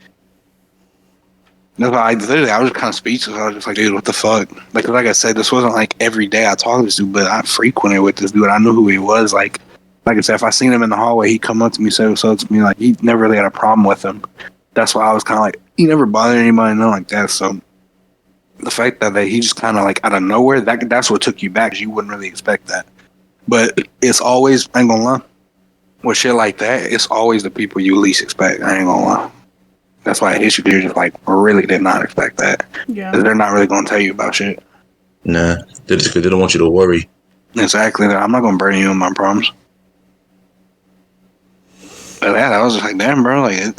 that's why I was kind of speechless. I was just like, dude, what the fuck? Like I said, this wasn't like every day I talked to this dude, but I frequented with this dude. I knew who he was. Like I said, if I seen him in the hallway, he'd come up to me, say what's up to me. Like, he never really had a problem with him. That's why I was kind of like, he never bothered anybody, nothing like that. So the fact that he just kind of like out of nowhere, that's what took you back, 'cause you wouldn't really expect that. But it's always, I ain't gonna lie, with shit like that, it's always the people you least expect. I ain't gonna lie. That's why I hit you, because you're just like, really did not expect that. Yeah. Because they're not really gonna tell you about shit. Nah, they just they don't want you to worry. Exactly. I'm not gonna burn you on my promise. But yeah, I was just like, damn, bro. Like,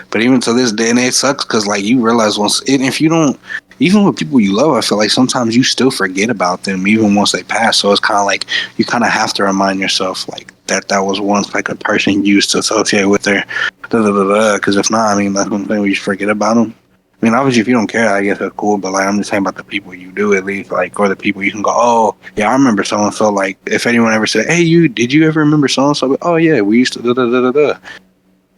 but even to this day, and it sucks because like you realize once, if you don't, even with people you love, I feel like sometimes you still forget about them even once they pass. So it's kind of like you kind of have to remind yourself like that was once like a person you used to associate with their because if not, I mean, that's one thing we just forget about them. I mean, obviously, if you don't care, I guess that's cool. But like, I'm just saying about the people you do at least, like, or the people you can go, oh, yeah, I remember so and so. Like, if anyone ever said, hey, did you ever remember so and so? Oh yeah, we used to da da da da da.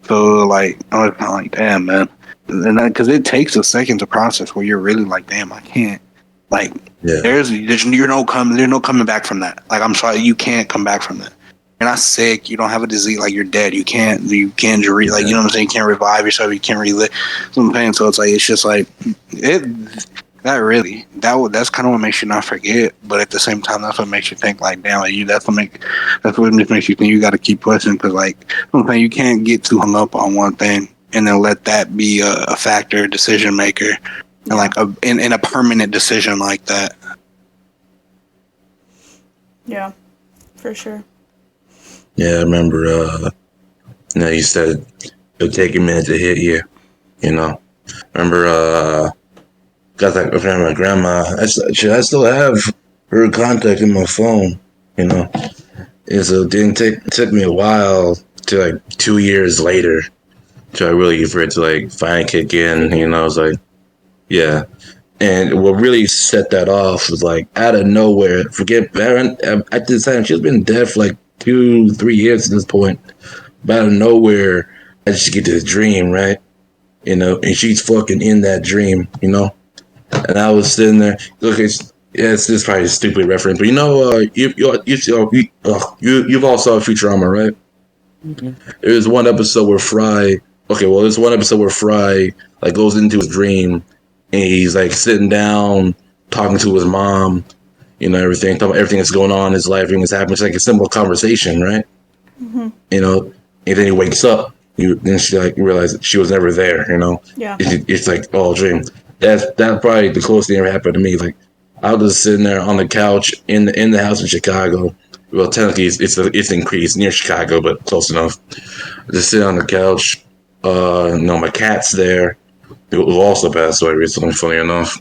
So like, I was kind of like, damn, man, and because it takes a second to process where you're really like, damn, I can't. Like, Yeah. there's no coming back from that. Like, I'm sorry, you can't come back from that. You're not sick. You don't have a disease. Like, you're dead. You can't like, you know what I'm saying? You can't revive yourself. You can't relive. So I'm saying, so it's like, it's just like that's kind of what makes you not forget. But at the same time, that's what makes you think like, damn, like that's what just makes you think you got to keep pushing. Because like, I'm saying, you can't get too hung up on one thing and then let that be a factor, decision maker, and like in a permanent decision like that. Yeah, for sure. Yeah, I remember. You said it would take a minute to hit you. You know, remember. Got that from my grandma. I still have her contact in my phone. You know, and so it took me a while to like 2 years later to really for it to like finally kick in. You know, I was like, yeah. And what really set that off was like out of nowhere. Forget Baron. At this time, she's been dead for like 2-3 years at this point. But out of nowhere, I just get this dream, right? You know, and she's fucking in that dream, you know? And I was sitting there. Look, it's probably a stupid reference, but you know, you've all saw Futurama, right? Mm-hmm. There's one episode where Fry. Okay, well, there's one episode where Fry like goes into his dream, and he's like sitting down talking to his mom, you know, talking about everything that's going on in his life, everything that's happening. It's like a simple conversation, right? Mm-hmm. You know, and then he wakes up. Then she like realizes that she was never there. You know, Yeah. it's like all a dream. That's probably the closest thing ever happened to me. Like I was just sitting there on the couch in the house in Chicago. Well, technically it's increased near Chicago, but close enough. Just sitting on the couch. My cat's there. Who also passed away recently, funny enough.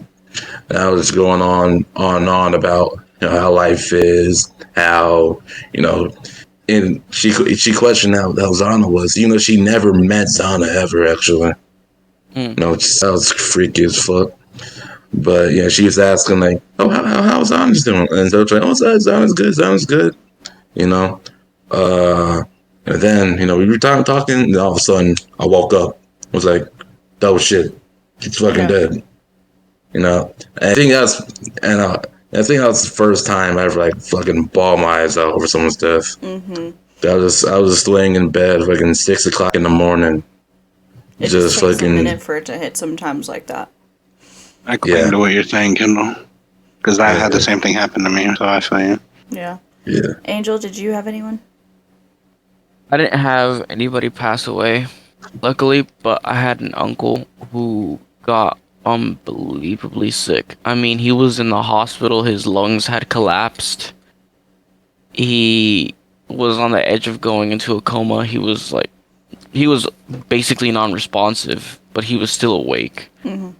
And I was just going on and on about how life is, how and she questioned how Zana was. She never met Zana ever actually. That was freaky as fuck. But yeah, she was asking like, "Oh, how's Zana's doing?" And so like, "Oh, Zana's good." And then we were talking, and all of a sudden I woke up. I was like, "Oh shit, she's fucking dead." And I think that's the first time I ever like fucking bawled my eyes out over someone's death. Mm-hmm. I was just laying in bed fucking 6 o'clock in the morning. It just takes a minute for it to hit sometimes like that. I cling to what you're saying, Kendall, because I had the same thing happen to me, so I feel you. Yeah. Yeah. Angel, did you have anyone? I didn't have anybody pass away, luckily, but I had an uncle who got unbelievably sick. I mean, he was in the hospital, his lungs had collapsed. He was on the edge of going into a coma. He was basically non-responsive, but he was still awake. Mm-hmm.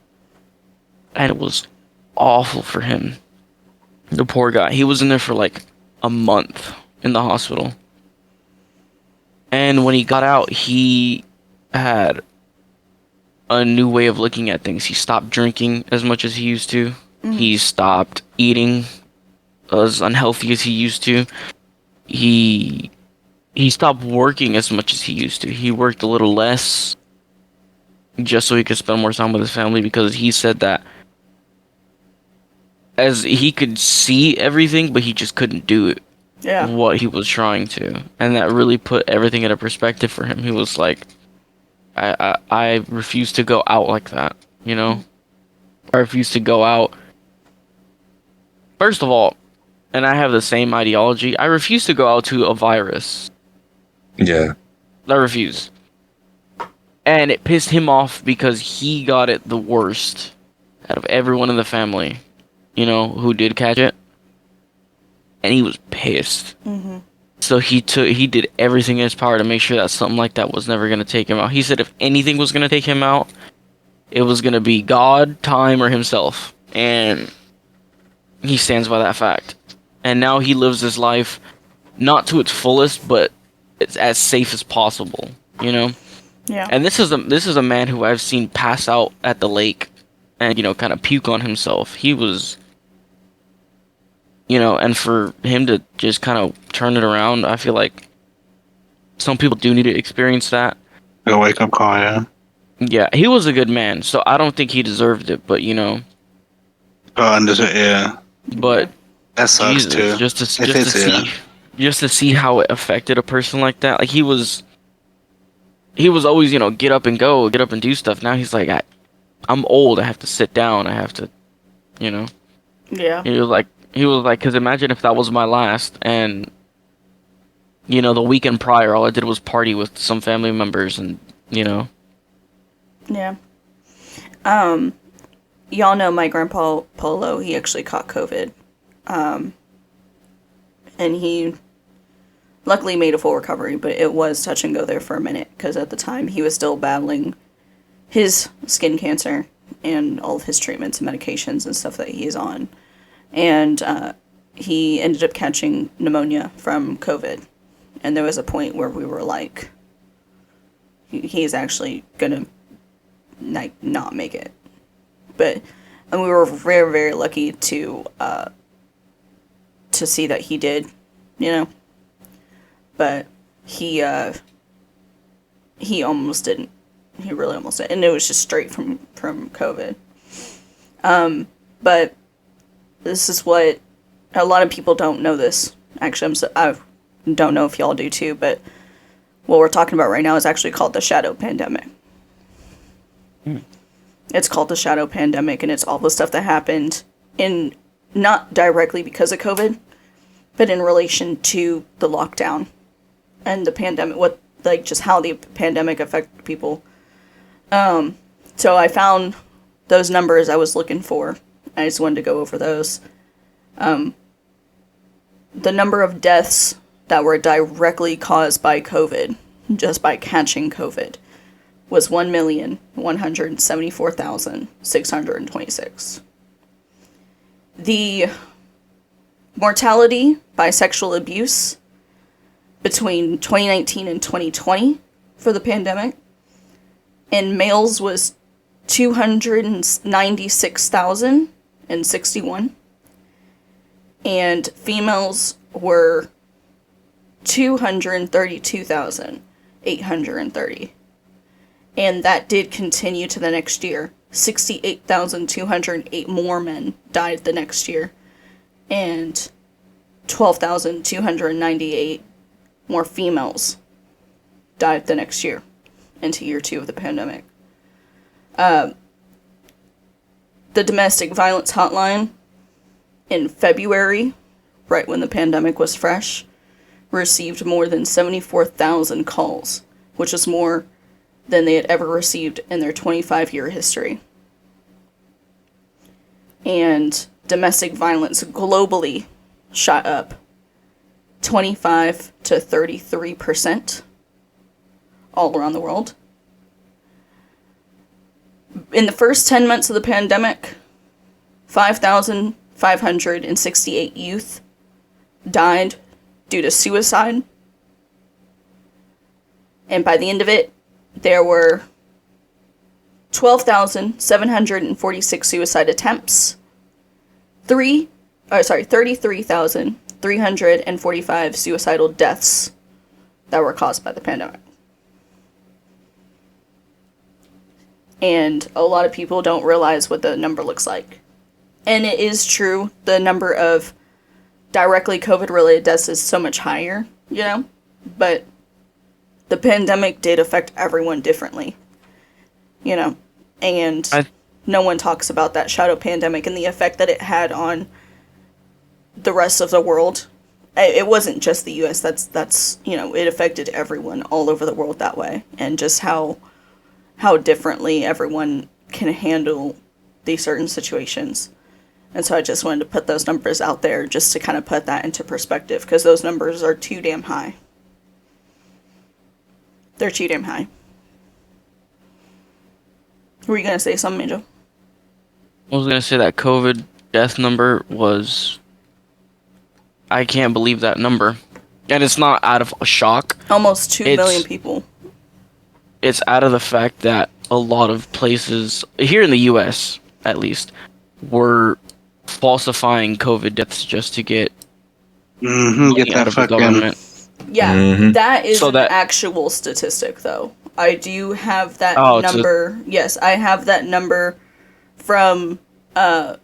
And it was awful for him. The poor guy. He was in there for like a month in the hospital. And when he got out, he had a new way of looking at things. He stopped drinking as much as he used to. Mm-hmm. He stopped eating as unhealthy as he used to. He stopped working as much as he used to. He worked a little less just so he could spend more time with his family, because he said that as he could see everything, but he just couldn't do it. Yeah. What he was trying to, and that really put everything into perspective for him. He was like, I refuse to go out like that, you know? I refuse to go out. First of all, and I have the same ideology, I refuse to go out to a virus. Yeah. I refuse. And it pissed him off because he got it the worst out of everyone in the family, you know, who did catch it. And he was pissed. Mm-hmm. So he did everything in his power to make sure that something like that was never going to take him out. He said if anything was going to take him out, it was going to be God, time, or himself. And he stands by that fact. And now he lives his life not to its fullest, but it's as safe as possible, you know? Yeah. And this is a man who I've seen pass out at the lake and, you know, kind of puke on himself. He was, you know, and for him to just kind of turn it around, I feel like some people do need to experience that. A wake up call, yeah. Yeah, he was a good man, so I don't think he deserved it, but, you know. Yeah. But That sucks Jesus, too. just to see how it affected a person like that. Like he was always, you know, get up and go, get up and do stuff. Now he's like, I'm old. I have to sit down. I have to, you know. Yeah. He was like, because imagine if that was my last, and you know, the weekend prior, all I did was party with some family members, and you know. Yeah. Y'all know my grandpa Polo. He actually caught COVID. And he luckily made a full recovery, but it was touch and go there for a minute, because at the time he was still battling his skin cancer and all of his treatments and medications and stuff that he's on. And he ended up catching pneumonia from COVID. And there was a point where we were like, he's actually gonna like not make it. And we were very, very lucky to see that he did, you know. But he almost didn't. He really almost did, and it was just straight from COVID. But this is what a lot of people don't know. This actually, I don't know if y'all do too. But what we're talking about right now is actually called the shadow pandemic. It's called the shadow pandemic, and it's all the stuff that happened in, not directly because of COVID, but in relation to the lockdown and the pandemic, just how the pandemic affected people. So I found those numbers I was looking for. I just wanted to go over those. The number of deaths that were directly caused by COVID, just by catching COVID, was 1,174,626. The mortality by sexual abuse between 2019 and 2020 for the pandemic in males was 296,061, and females were 232,830. And that did continue to the next year. 68,208 more men died the next year, and 12,298 more females died the next year, into year 2 of the pandemic. The domestic violence hotline in February, right when the pandemic was fresh, received more than 74,000 calls, which is more than they had ever received in their 25-year history. And domestic violence globally shot up 25 to 33% all around the world. In the first 10 months of the pandemic, 5,568 youth died due to suicide. And by the end of it, there were 12,746 suicide attempts. 3 33,345 suicidal deaths that were caused by the pandemic. And a lot of people don't realize what the number looks like. And it is true, the number of directly COVID-related deaths is so much higher, you know? But the pandemic did affect everyone differently, you know? And no one talks about that shadow pandemic and the effect that it had on the rest of the world. It wasn't just the US, that's you know, it affected everyone all over the world that way. And just how differently everyone can handle these certain situations. And so I just wanted to put those numbers out there just to kind of put that into perspective, because those numbers are too damn high. They're too damn high. Were you going to say something, Angel? I was going to say that COVID death number was... I can't believe that number. And it's not out of a shock. Almost 2 million people. It's out of the fact that a lot of places, here in the US at least, were falsifying COVID deaths just to get Get that out of the fucking government. Yeah, that is So an that- actual statistic, though. I do have that it's Yes, I have that number from the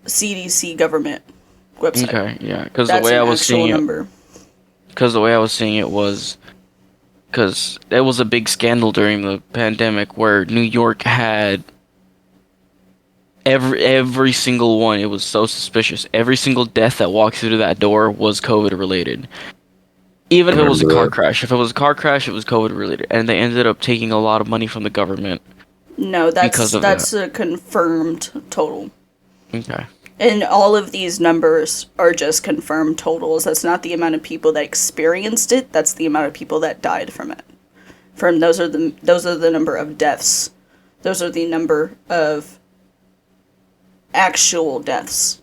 CDC government website. Okay, yeah, because the That's way an I was actual seeing it, number. because the way I was seeing it was, because there was a big scandal during the pandemic where New York had every single one. It was so suspicious. Every single death that walked through that door was COVID related. Even if it was a car crash. If it was a car crash, it was COVID related, and they ended up taking a lot of money from the government. No, because of that's a confirmed total. Okay. And all of these numbers are just confirmed totals. That's not the amount of people that experienced it. That's the amount of people that died from it. Those are the number of deaths. Those are the number of actual deaths.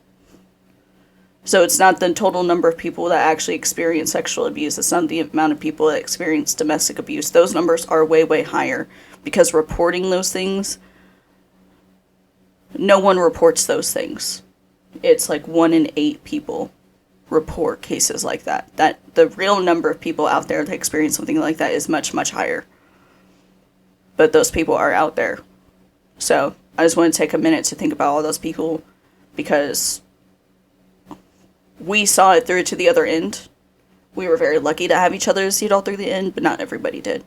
So it's not the total number of people that actually experience sexual abuse. It's not the amount of people that experience domestic abuse. Those numbers are way, way higher. Because reporting those things, no one reports those things. It's like 1 in 8 people report cases like that. That the real number of people out there that experience something like that is much, much higher. But those people are out there. So I just want to take a minute to think about all those people, because we saw it through to the other end. We were very lucky to have each other to see it all through the end, but not everybody did.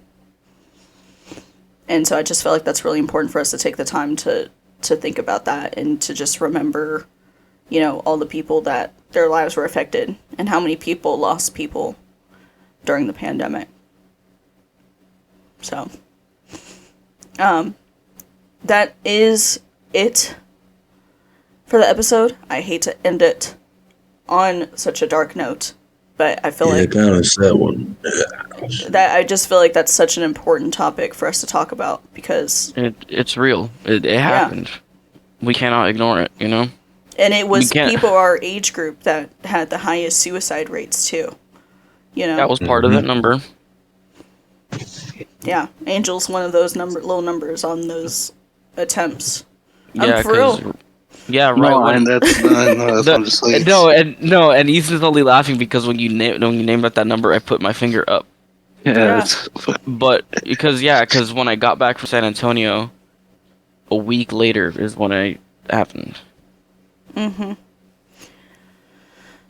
And so I just feel like that's really important for us to take the time to think about that, and to just remember, you know, all the people that their lives were affected and how many people lost people during the pandemic. So, that is it for the episode. I hate to end it on such a dark note, but I feel like kind of sad one. I just feel like that's such an important topic for us to talk about, because It's real. It happened. We cannot ignore it, you know? and it was We can't- people our age group that had the highest suicide rates too. You know, That was part of that number. yeah. Angel's one of those low numbers on those attempts. Yeah, for real. 'cause- yeah, right. No, when- and that's I'm just like, and Ethan's only laughing because when you named out that number, I put my finger up. yeah, it's, But because when I got back from San Antonio, a week later is when it happened.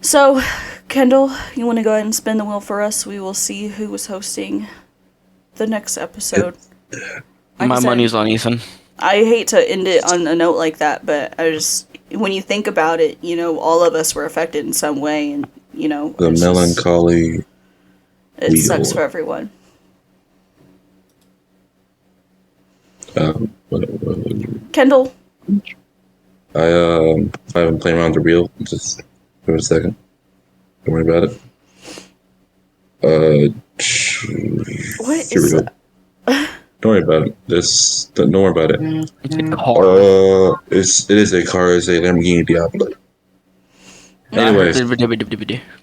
So, Kendall, you want to go ahead and spin the wheel for us? We will see who was hosting the next episode. Like I My said, money's on Ethan. I hate to end it on a note like that, but when you think about it, you know, all of us were affected in some way, and, you know, The it's just- melancholy. it wheel. sucks for everyone. What- Kendall, I've been playing around the wheel. Just give it a second. Don't worry about it. what Here we is go. that? Don't worry about it. Don't worry about it. It's a car. It is a car. It's a Lamborghini Diablo. Anyways,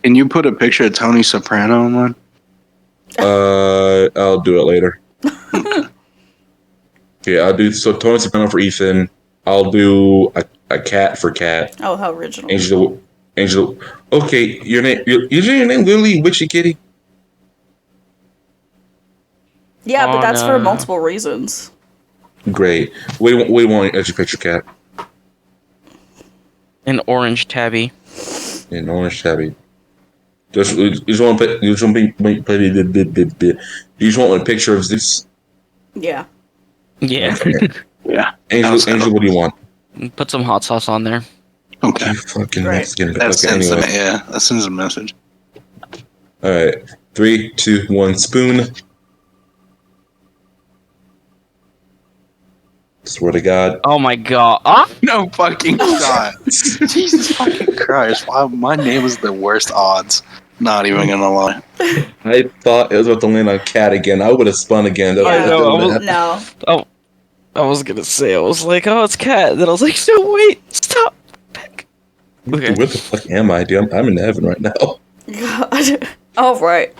can you put a picture of Tony Soprano on one? I'll do it later. Yeah, I'll do so. Tony Soprano for Ethan. I'll do a cat for cat. Oh, how original. Angel. Okay, your name. Is your name literally Witchy Kitty? Yeah, but Oh, that's for no. multiple reasons. Great. We want as your picture cat An orange tabby. in orange tabby. You just want to you just want a picture of Zeus. Yeah. Yeah. Yeah. Angel, what do you want? Put some hot sauce on there. Okay. You fucking Right. Mexican. That Okay, sends anyway. that sends a message. All right. 3, 2, 1. Spoon. Swear to God. Oh my god. Ah! No fucking shot. Jesus fucking Christ. Why my name is the worst odds. Not even gonna lie. I thought it was about to land on cat again. I would have spun again. Though. Yeah. know, No. I was gonna say, I was like, oh, it's cat. Then I was like, no, wait, stop. Okay. Where the fuck am I, dude? I'm in heaven right now. God. All right.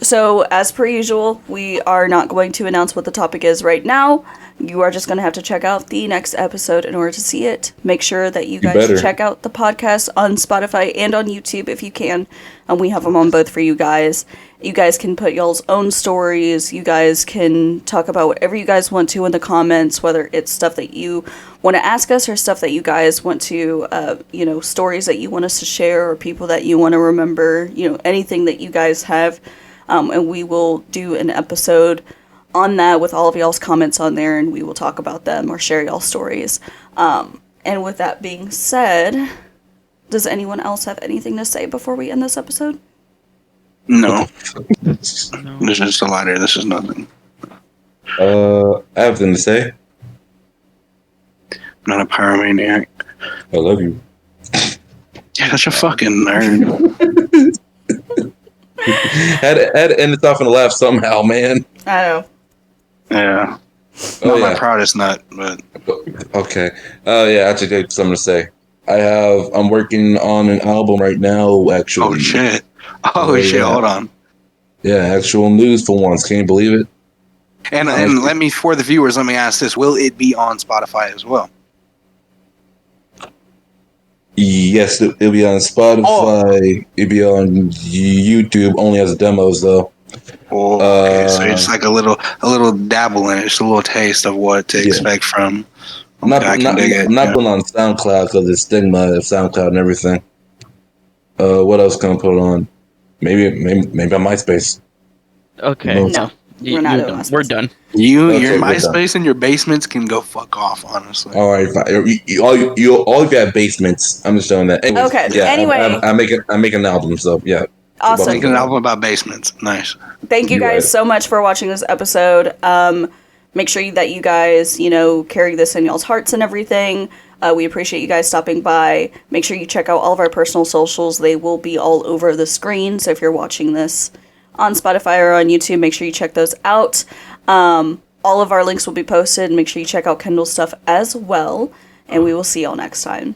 So as per usual, we are not going to announce what the topic is right now. You are just going to have to check out the next episode in order to see it. Make sure that you guys better. check out the podcast on Spotify and on YouTube if you can. We have them on both for you guys. You guys can put y'all's own stories. You guys can talk about whatever you guys want to in the comments, whether it's stuff that you want to ask us or stuff that you guys want to, stories that you want us to share or people that you want to remember, anything that you guys have. And we will do an episode on that with all of y'all's comments on there, and we will talk about them or share y'all stories. And with that being said, does anyone else have anything to say before we end this episode? No. This is just a lighter. This is nothing. I have something to say. I'm not a pyromaniac. I love you. You're such a fucking nerd. Had to end it off in a laugh somehow, man. I know. Yeah. Oh, Not my yeah. proudest nut, but Okay. Yeah, actually, got something to say. I'm working on an album right now, actually. oh shit. Oh Oh, shit, yeah. hold on. Yeah, actual news for once. Can you believe it? And let me, for the viewers, let me ask this. Will it be on Spotify as well? Yes, it'll be on Spotify. Oh. It'll be on YouTube, only as demos, though. Oh, okay. So it's like a little dabble in it, just a little taste of what to Yeah. expect from. I'm not I can dig it, yeah. putting on SoundCloud because the stigma of SoundCloud and everything. What else can I put on? Maybe on MySpace. Okay. No, we're not doing We're MySpace. done. Your Okay, we're MySpace and your basements can go fuck off, honestly. All right, fine. All you have basements. I'm just showing that. Anyways, Okay, Yeah, anyway. I'm making an album. So yeah. Awesome. Making an album about basements. Nice. Thank you You're guys right. so much for watching this episode. Make sure that you guys, carry this in y'all's hearts and everything. We appreciate you guys stopping by. Make sure you check out all of our personal socials. They will be all over the screen. So if you're watching this on Spotify or on YouTube, make sure you check those out. All of our links will be posted. Make sure you check out Kendall's stuff as well. And we will see y'all next time.